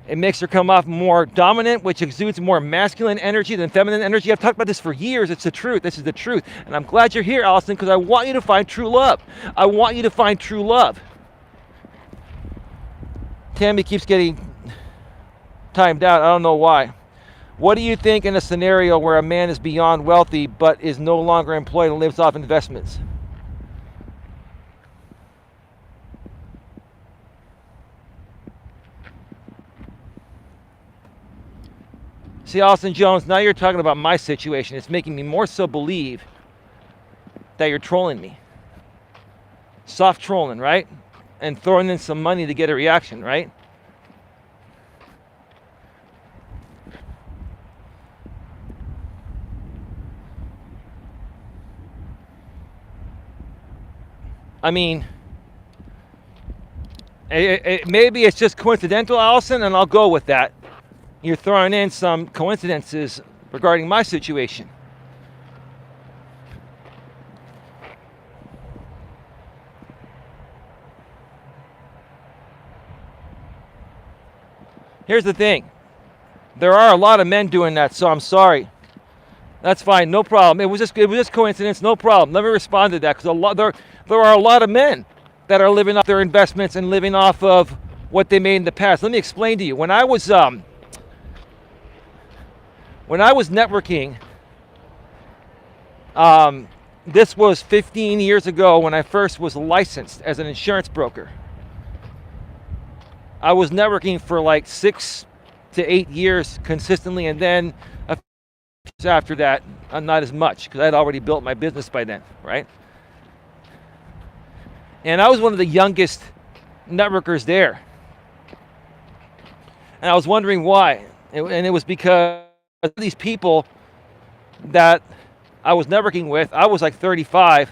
It makes her come off more dominant, which exudes more masculine energy than feminine energy. I've talked about this for years. It's the truth. This is the truth. And I'm glad you're here, Allison, because I want you to find true love. I want you to find true love. Tammy keeps getting timed out. I don't know why. What do you think in a scenario where a man is beyond wealthy but is no longer employed and lives off investments? See, Austin Jones, now you're talking about my situation. It's making me more so believe that you're trolling me. Soft trolling, right? And throwing in some money to get a reaction, right? I mean, maybe it's just coincidental, Allison, and I'll go with that. You're throwing in some coincidences regarding my situation. Here's the thing. There are a lot of men doing that, so I'm sorry. That's fine, no problem. It was just coincidence, no problem. Let me respond to that, because there are a lot of men that are living off their investments and living off of what they made in the past. Let me explain to you. When I was networking, this was 15 years ago when I first was licensed as an insurance broker. I was networking for like 6 to 8 years consistently, and then a few years after that, not as much, because I had already built my business by then, right? And I was one of the youngest networkers there. And I was wondering why. And it was because these people that I was networking with, I was like 34,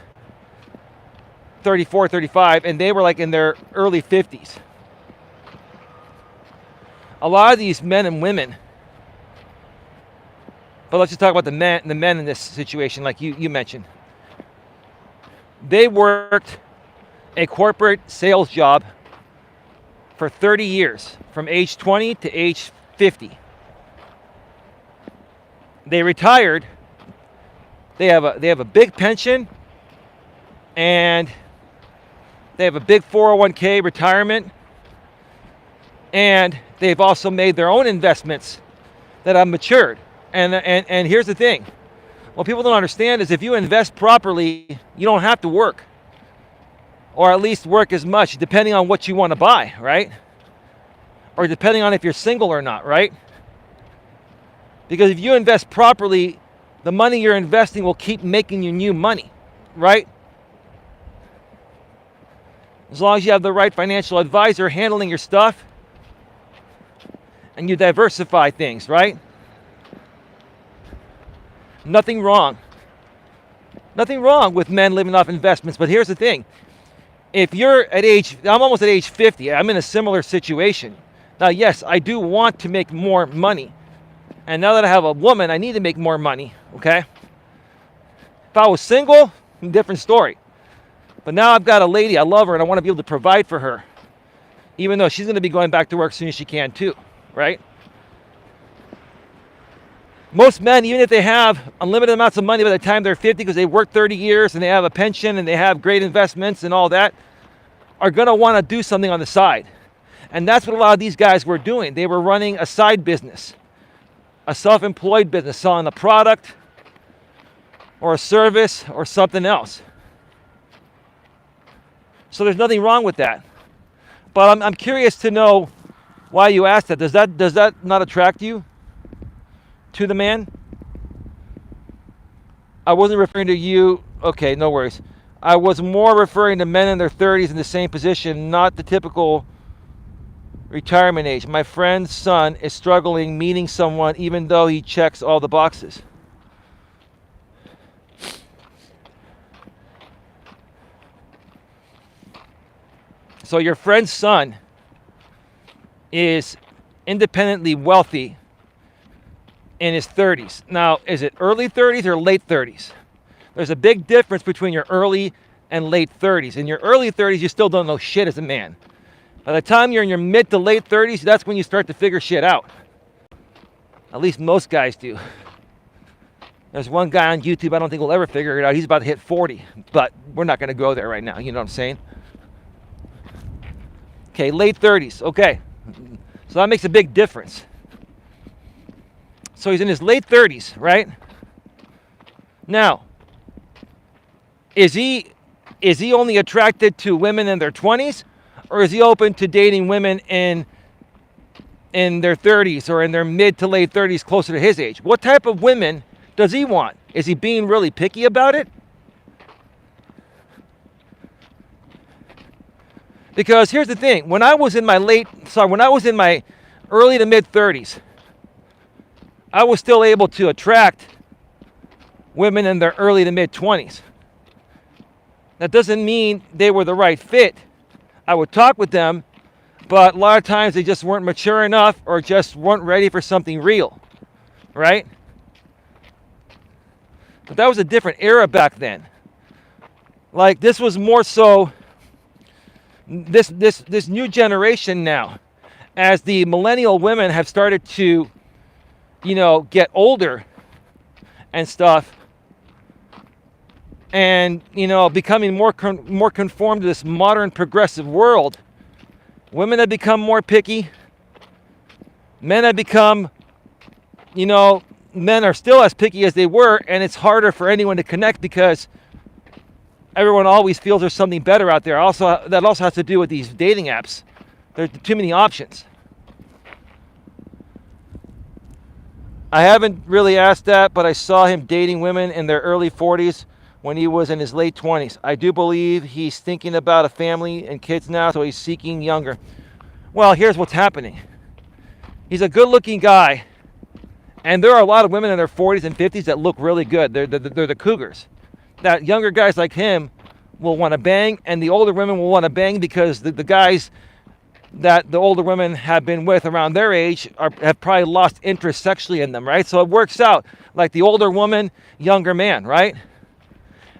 35, and they were like in their early 50s. A lot of these men and women, but let's just talk about the men in this situation, like you mentioned. They worked a corporate sales job for 30 years, from age 20 to age 50. They retired. They have a big pension, and they have a big 401k retirement, and they've also made their own investments that have matured. And here's the thing. What people don't understand is if you invest properly, you don't have to work, or at least work as much, depending on what you want to buy, right? Or depending on if you're single or not, right? Because if you invest properly, the money you're investing will keep making you new money, right? As long as you have the right financial advisor handling your stuff and you diversify things, right? Nothing wrong. Nothing wrong with men living off investments, but here's the thing. If you're I'm almost at age 50, I'm in a similar situation. Now, yes, I do want to make more money. And now that I have a woman, I need to make more money, okay? If I was single, different story. But now I've got a lady, I love her, and I want to be able to provide for her. Even though she's going to be going back to work as soon as she can too, right? Most men, even if they have unlimited amounts of money by the time they're 50 because they worked 30 years and they have a pension and they have great investments and all that, are going to want to do something on the side. And that's what a lot of these guys were doing. They were running a side business, a self-employed business, selling a product or a service or something else. So there's nothing wrong with that. But I'm curious to know why you asked that. Does that not attract you to the man? I wasn't referring to you. Okay, no worries. I was more referring to men in their 30s in the same position, not the typical retirement age. My friend's son is struggling meeting someone even though he checks all the boxes. So your friend's son is independently wealthy in his 30s. Now, is it early 30s or late 30s? There's a big difference between your early and late 30s. In your early 30s, you still don't know shit as a man. By the time you're in your mid to late 30s, that's when you start to figure shit out. At least most guys do. There's one guy on YouTube I don't think will ever figure it out. He's about to hit 40, but we're not going to go there right now. You know what I'm saying? Okay, late 30s. Okay. So that makes a big difference. So he's in his late 30s, right? Now, is he only attracted to women in their 20s, or is he open to dating women in their 30s or in their mid to late 30s, closer to his age? What type of women does he want? Is he being really picky about it? Because here's the thing, when I was in my early to mid 30s, I was still able to attract women in their early to mid 20s. That doesn't mean they were the right fit. I would talk with them, but a lot of times they just weren't mature enough or just weren't ready for something real, right? But that was a different era back then. Like, this was more so this new generation now, as the millennial women have started to, get older and stuff, and becoming more conformed to this modern progressive world. Women have become more picky. Men have become, men are still as picky as they were, and it's harder for anyone to connect because everyone always feels there's something better out there. That also has to do with these dating apps. There's too many options. I haven't really asked that, but I saw him dating women in their early 40s when he was in his late 20s. I do believe he's thinking about a family and kids now, so he's seeking younger. Well, here's what's happening. He's a good-looking guy, and there are a lot of women in their 40s and 50s that look really good. They're the cougars. That younger guys like him will want to bang, and the older women will want to bang because the guys that the older women have been with around their age have probably lost interest sexually in them, right? So it works out like the older woman, younger man, right?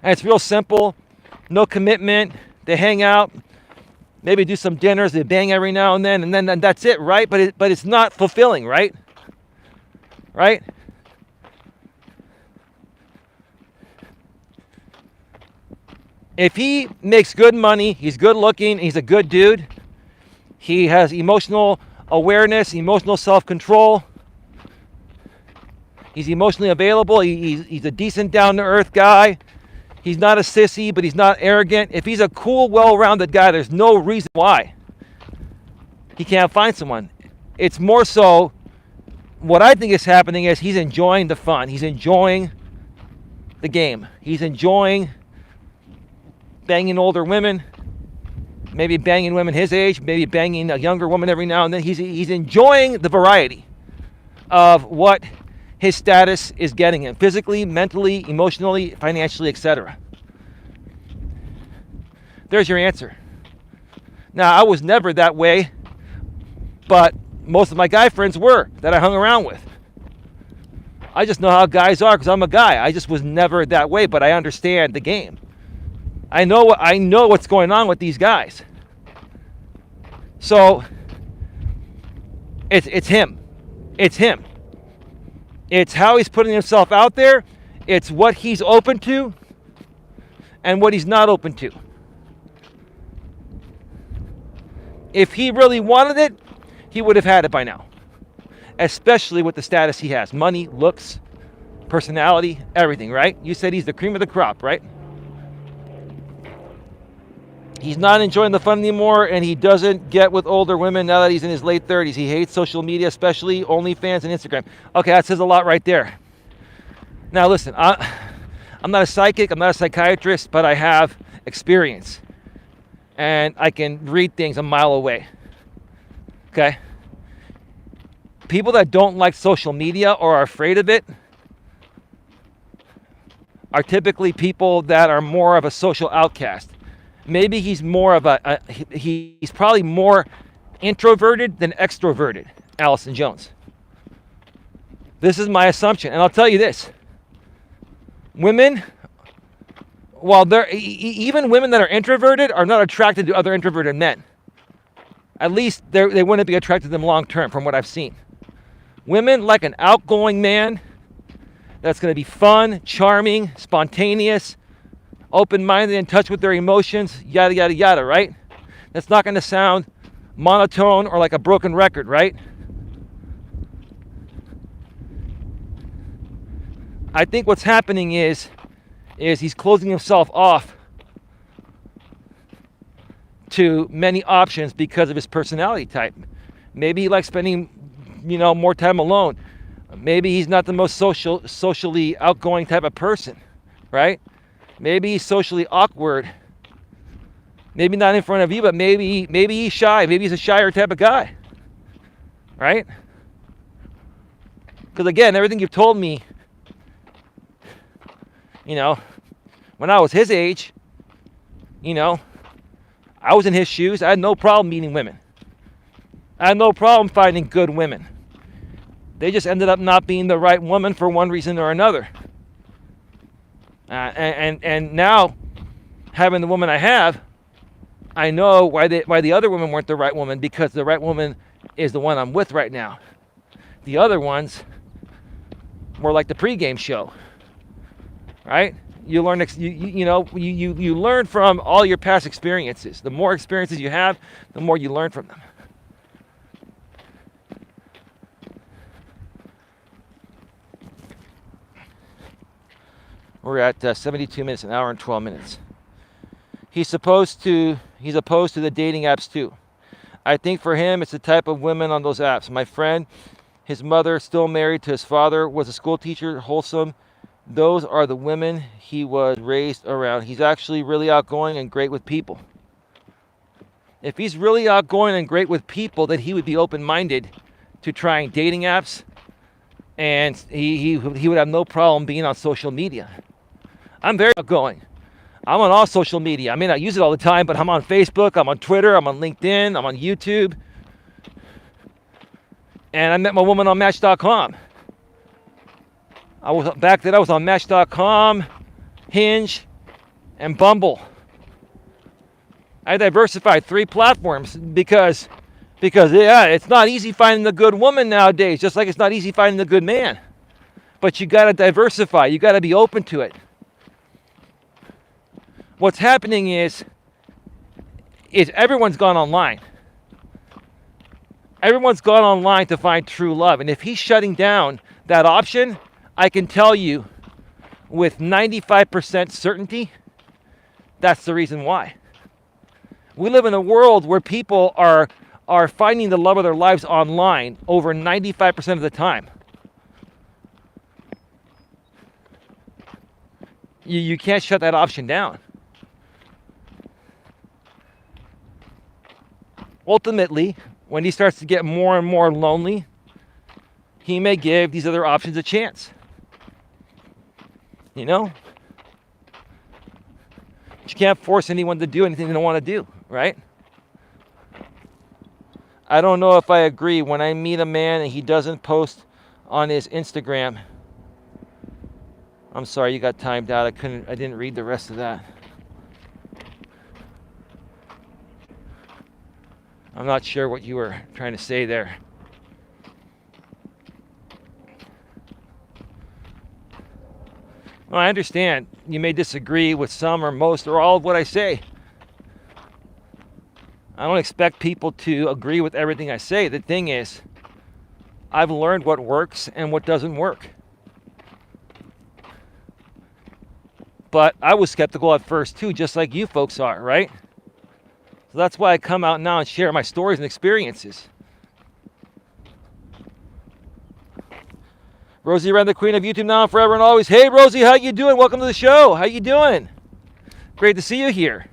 And it's real simple, no commitment. They hang out, maybe do some dinners, they bang every now and then that's it, right? But it's not fulfilling, right? Right? If he makes good money, he's good looking, he's a good dude, he has emotional awareness, emotional self-control, he's emotionally available, he's a decent down-to-earth guy, he's not a sissy, but he's not arrogant. If he's a cool, well-rounded guy, there's no reason why he can't find someone. It's more so, what I think is happening is he's enjoying the fun, he's enjoying the game, he's enjoying banging older women, maybe banging women his age, maybe banging a younger woman every now and then. He's enjoying the variety of what his status is getting him, physically, mentally, emotionally, financially, etc. There's your answer. Now, I was never that way, but most of my guy friends were, that I hung around with. I just know how guys are because I'm a guy. I just was never that way, but I understand the game. I know what's going on with these guys. So it's him. It's him. It's how he's putting himself out there. It's what he's open to and what he's not open to. If he really wanted it, he would have had it by now. Especially with the status he has. Money, looks, personality, everything, right? You said he's the cream of the crop, right? He's not enjoying the fun anymore, and he doesn't get with older women now that he's in his late 30s. He hates social media, especially OnlyFans and Instagram. Okay, that says a lot right there. Now listen, I'm not a psychic, I'm not a psychiatrist, but I have experience. And I can read things a mile away. Okay? People that don't like social media or are afraid of it are typically people that are more of a social outcast. Maybe he's more of he's probably more introverted than extroverted, Allison Jones. This is my assumption. And I'll tell you this. Women, while they're, even women that are introverted are not attracted to other introverted men. At least they wouldn't be attracted to them long term from what I've seen. Women like an outgoing man that's going to be fun, charming, spontaneous, open-minded, in touch with their emotions, yada, yada, yada, right? That's not going to sound monotone or like a broken record, right? I think what's happening is he's closing himself off to many options because of his personality type. Maybe he likes spending, more time alone. Maybe he's not the most socially outgoing type of person, right? Maybe he's socially awkward. Maybe not in front of you, but maybe he's shy. Maybe he's a shyer type of guy, right? Because again, everything you've told me, when I was his age, I was in his shoes. I had no problem meeting women. I had no problem finding good women. They just ended up not being the right woman for one reason or another. And now, having the woman I have, I know why the other women weren't the right woman, because the right woman is the one I'm with right now. The other ones were like the pregame show, right? You learn, you learn from all your past experiences. The more experiences you have, the more you learn from them. We're at 72 minutes, an hour and 12 minutes. He's opposed to the dating apps too. I think for him, it's the type of women on those apps. My friend, his mother, still married to his father, was a school teacher, wholesome. Those are the women he was raised around. He's actually really outgoing and great with people. If he's really outgoing and great with people, then he would be open-minded to trying dating apps, and he would have no problem being on social media. I'm very outgoing. I'm on all social media. I may not use it all the time, but I'm on Facebook, I'm on Twitter, I'm on LinkedIn, I'm on YouTube. And I met my woman on Match.com. Back then I was on Match.com, Hinge, and Bumble. I diversified 3 platforms because yeah, it's not easy finding the good woman nowadays, just like it's not easy finding the good man. But you got to diversify. You got to be open to it. What's happening is everyone's gone online. Everyone's gone online to find true love. And if he's shutting down that option, I can tell you with 95% certainty, that's the reason why. We live in a world where people are finding the love of their lives online over 95% of the time. You can't shut that option down. Ultimately, when he starts to get more and more lonely, he may give these other options a chance. But you can't force anyone to do anything they don't want to do, right? I don't know if I agree. When I meet a man and he doesn't post on his Instagram. I'm sorry, you got timed out. I didn't read the rest of that. I'm not sure what you were trying to say there. Well, I understand you may disagree with some or most or all of what I say. I don't expect people to agree with everything I say. The thing is, I've learned what works and what doesn't work. But I was skeptical at first too, just like you folks are, right? So that's why I come out now and share my stories and experiences. Rosie Ren, the queen of YouTube now and forever and always. Hey, Rosie, how you doing? Welcome to the show. How you doing? Great to see you here.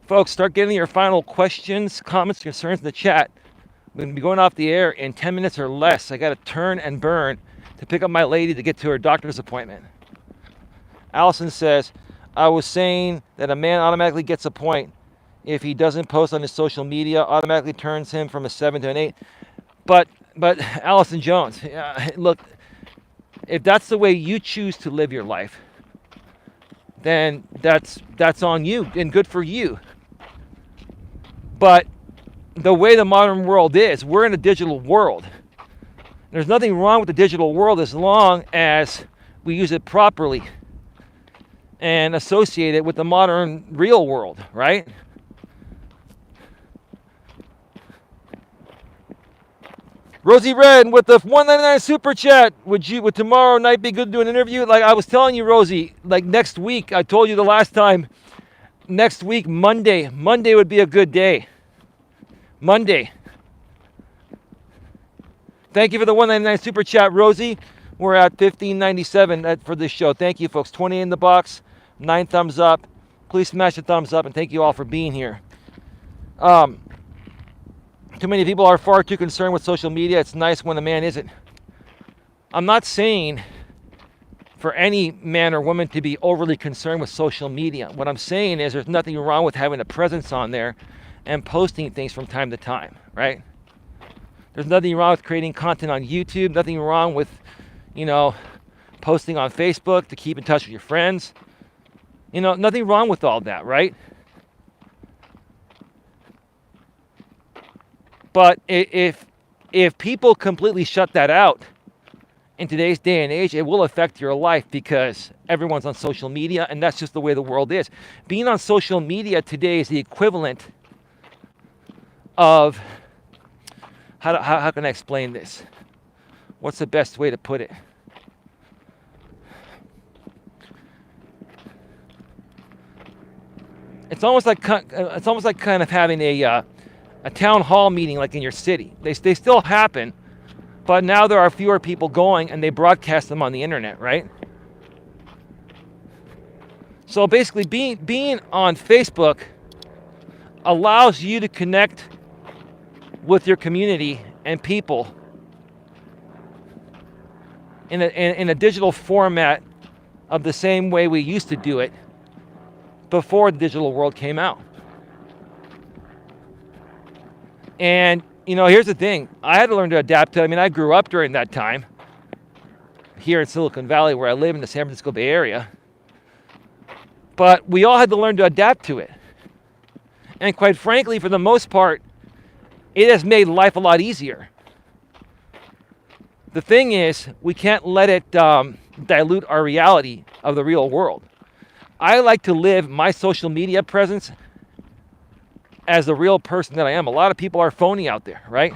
Folks, start getting your final questions, comments, concerns in the chat. We're going to be going off the air in 10 minutes or less. I got to turn and burn to pick up my lady to get to her doctor's appointment. Allison says, I was saying that a man automatically gets a point if he doesn't post on his social media, automatically turns him from a 7 to an 8. But Allison Jones, look, if that's the way you choose to live your life, then that's on you and good for you. But the way the modern world is, we're in a digital world. There's nothing wrong with the digital world as long as we use it properly and associate it with the modern real world, right? Rosie Red with the $1.99 super chat. Would tomorrow night be good to do an interview? Like I was telling you, Rosie, like next week, I told you the last time, next week, Monday would be a good day. Monday. Thank you for the $1.99 super chat, Rosie. We're at $15.97 for this show. Thank you, folks. 20 in the box, 9 thumbs up. Please smash the thumbs up, and thank you all for being here. Too many people are far too concerned with social media. It's nice when a man isn't. I'm not saying for any man or woman to be overly concerned with social media. What I'm saying is there's nothing wrong with having a presence on there and posting things from time to time, right? There's nothing wrong with creating content on YouTube. Nothing wrong with, posting on Facebook to keep in touch with your friends. Nothing wrong with all that, right? But if people completely shut that out in today's day and age, it will affect your life because everyone's on social media, and that's just the way the world is. Being on social media today is the equivalent of, how can I explain this? What's the best way to put it? It's almost like kind of having a town hall meeting like in your city. They still happen, but now there are fewer people going and they broadcast them on the internet, right? So basically being on Facebook allows you to connect with your community and people in a digital format of the same way we used to do it before the digital world came out. And, here's the thing. I had to learn to adapt to it. I mean, I grew up during that time here in Silicon Valley where I live in the San Francisco Bay Area. But we all had to learn to adapt to it. And quite frankly, for the most part, it has made life a lot easier. The thing is, we can't let it dilute our reality of the real world. I like to live my social media presence as the real person that I am. A lot of people are phony out there, right?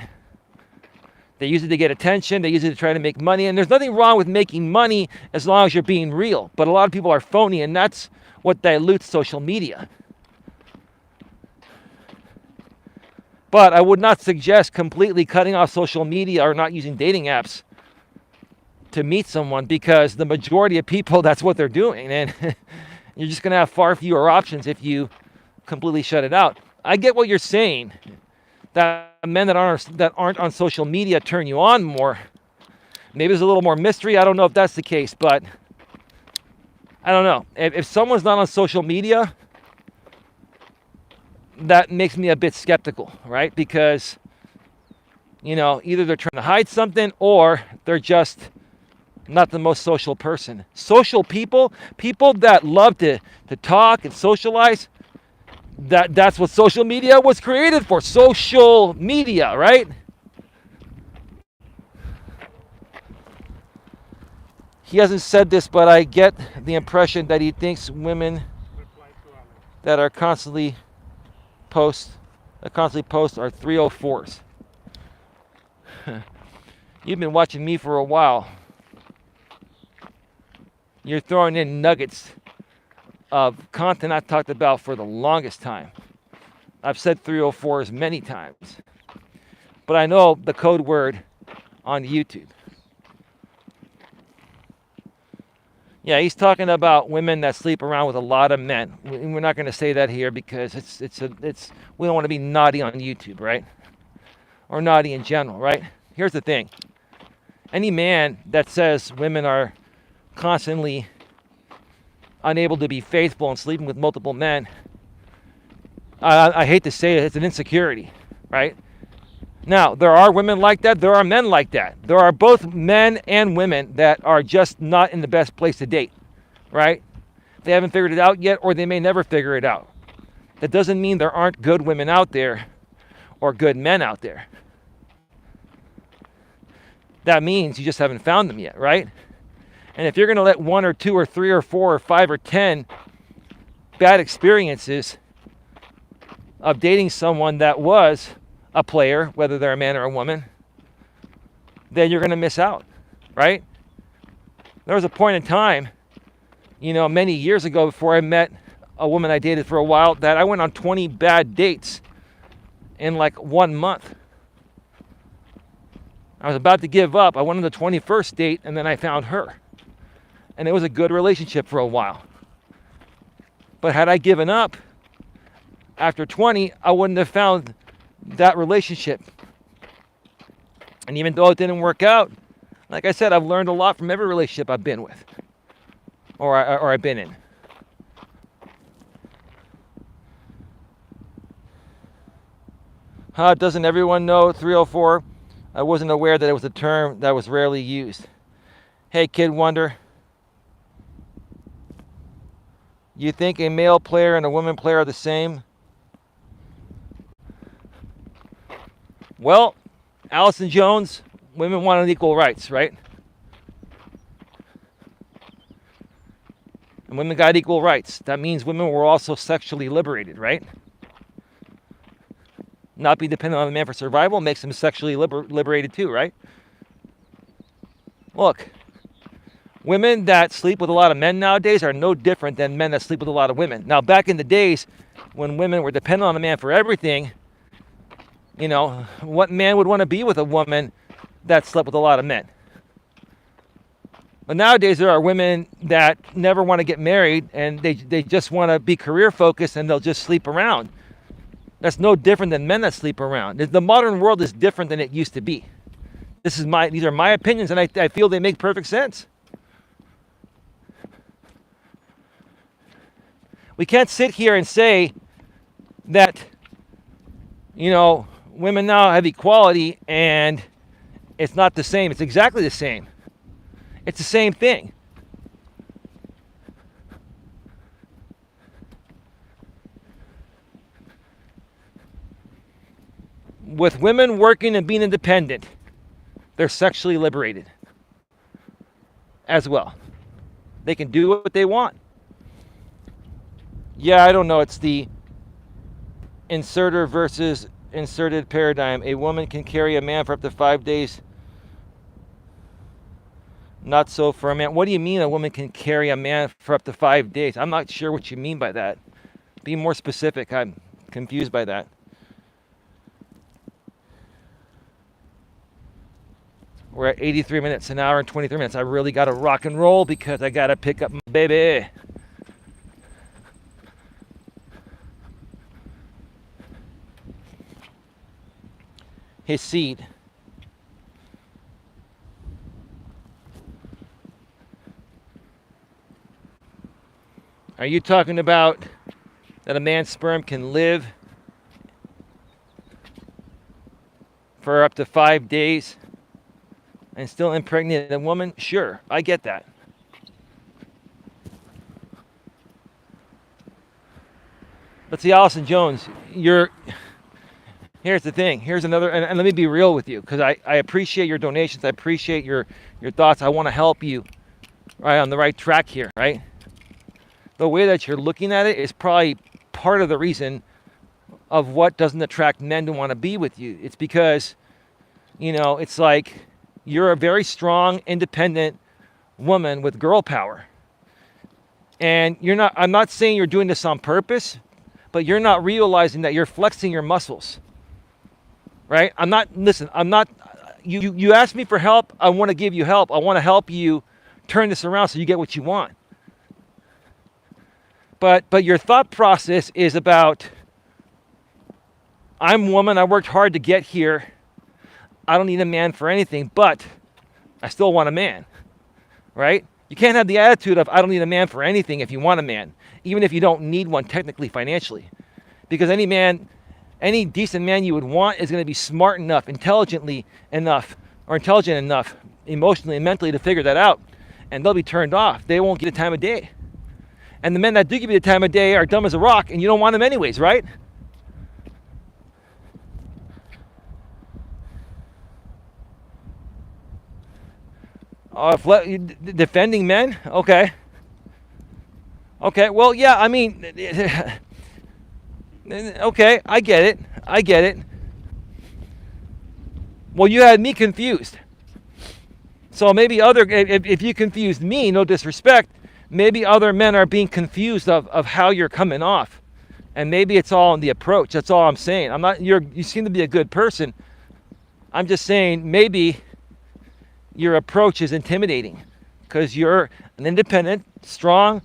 They use it to get attention. They use it to try to make money. And there's nothing wrong with making money as long as you're being real. But a lot of people are phony, and that's what dilutes social media. But I would not suggest completely cutting off social media or not using dating apps to meet someone, because the majority of people, that's what they're doing. And you're just going to have far fewer options if you completely shut it out. I get what you're saying, that men that aren't on social media turn you on more. Maybe there's a little more mystery. I don't know if that's the case, but I don't know. If someone's not on social media, that makes me a bit skeptical, right? Because, either they're trying to hide something or they're just not the most social person. Social people that love to talk and socialize, that's what social media was created for. Social media, right? He hasn't said this, but I get the impression that he thinks women that are constantly post are 304s. You've been watching me for a while. You're throwing in nuggets of content I've talked about for the longest time. I've said 304s many times. But I know the code word on YouTube. Yeah, he's talking about women that sleep around with a lot of men. We're not going to say that here because we don't want to be naughty on YouTube, right? Or naughty in general, right? Here's the thing. Any man that says women are constantly unable to be faithful and sleeping with multiple men, I hate to say it, it's an insecurity, right? Now, there are women like that. There are men like that. There are both men and women that are just not in the best place to date, right? They haven't figured it out yet, or they may never figure it out. That doesn't mean there aren't good women out there or good men out there. That means you just haven't found them yet, right? And if you're going to let 1 or 2 or 3 or 4 or 5 or 10 bad experiences of dating someone that was a player, whether they're a man or a woman, then you're going to miss out, right? There was a point in time, many years ago before I met a woman I dated for a while, that I went on 20 bad dates in like 1 month. I was about to give up. I went on the 21st date, and then I found her. And it was a good relationship for a while. But had I given up after 20, I wouldn't have found that relationship. And even though it didn't work out, like I said, I've learned a lot from every relationship I've been with or I've been in. Doesn't everyone know 304? I wasn't aware that it was a term that was rarely used. Hey, Kid Wonder. You think a male player and a woman player are the same? Well, Allison Jones, women wanted equal rights, right? And women got equal rights. That means women were also sexually liberated, right? Not be dependent on a man for survival makes them sexually liberated too, right? Look, women that sleep with a lot of men nowadays are no different than men that sleep with a lot of women. Now, back in the days when women were dependent on a man for everything, what man would want to be with a woman that slept with a lot of men? But nowadays there are women that never want to get married and they just want to be career focused and they'll just sleep around. That's no different than men that sleep around. The modern world is different than it used to be. These are my opinions, and I feel they make perfect sense. We can't sit here and say that, women now have equality and it's not the same. It's exactly the same. It's the same thing. With women working and being independent, they're sexually liberated as well. They can do what they want. Yeah, I don't know. It's the inserter versus inserted paradigm. A woman can carry a man for up to 5 days. Not so for a man. What do you mean a woman can carry a man for up to 5 days? I'm not sure what you mean by that. Be more specific. I'm confused by that. We're at 83 minutes, an hour and 23 minutes. I really got to rock and roll because I got to pick up my baby. His seed. Are you talking about that a man's sperm can live for up to 5 days and still impregnate a woman? Sure, I get that. But see, Allison Jones, here's the thing. Here's another, and let me be real with you, because I appreciate your donations. I appreciate your thoughts. I want to help you right on the right track here, right? The way that you're looking at it is probably part of the reason of what doesn't attract men to want to be with you. It's because, it's like you're a very strong, independent woman with girl power. And I'm not saying you're doing this on purpose, but you're not realizing that you're flexing your muscles. Right? You asked me for help. I want to give you help. I want to help you turn this around so you get what you want. But your thought process is about, I'm a woman, I worked hard to get here. I don't need a man for anything, but I still want a man. Right? You can't have the attitude of, I don't need a man for anything if you want a man, even if you don't need one technically financially. Because any man, any decent man you would want is going to be smart enough, intelligent enough, emotionally and mentally to figure that out. And they'll be turned off. They won't get the time of day. And the men that do give you the time of day are dumb as a rock, and you don't want them anyways, right? Defending men? Okay. Okay, well, yeah, I mean, okay, I get it. Well, you had me confused. So maybe if you confused me, no disrespect, maybe other men are being confused of how you're coming off. And maybe it's all in the approach. That's all I'm saying. You seem to be a good person. I'm just saying maybe your approach is intimidating because you're an independent, strong,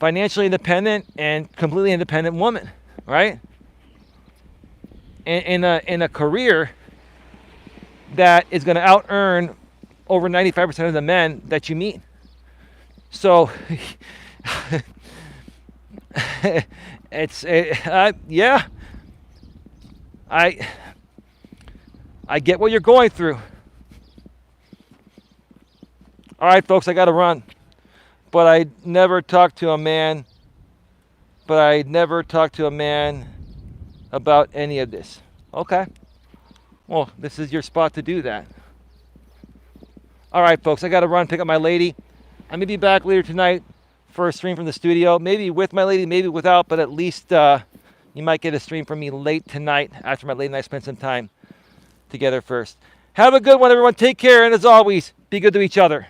financially independent, and completely independent woman, right? In a career that is going to out-earn over 95% of the men that you meet. So, yeah, I get what you're going through. All right, folks, I got to run. But I never talked to a man about any of this. Okay. Well, this is your spot to do that. All right, folks, I got to run, pick up my lady. I may be back later tonight for a stream from the studio. Maybe with my lady, maybe without, but at least you might get a stream from me late tonight after my lady and I spend some time together first. Have a good one, everyone. Take care, and as always, be good to each other.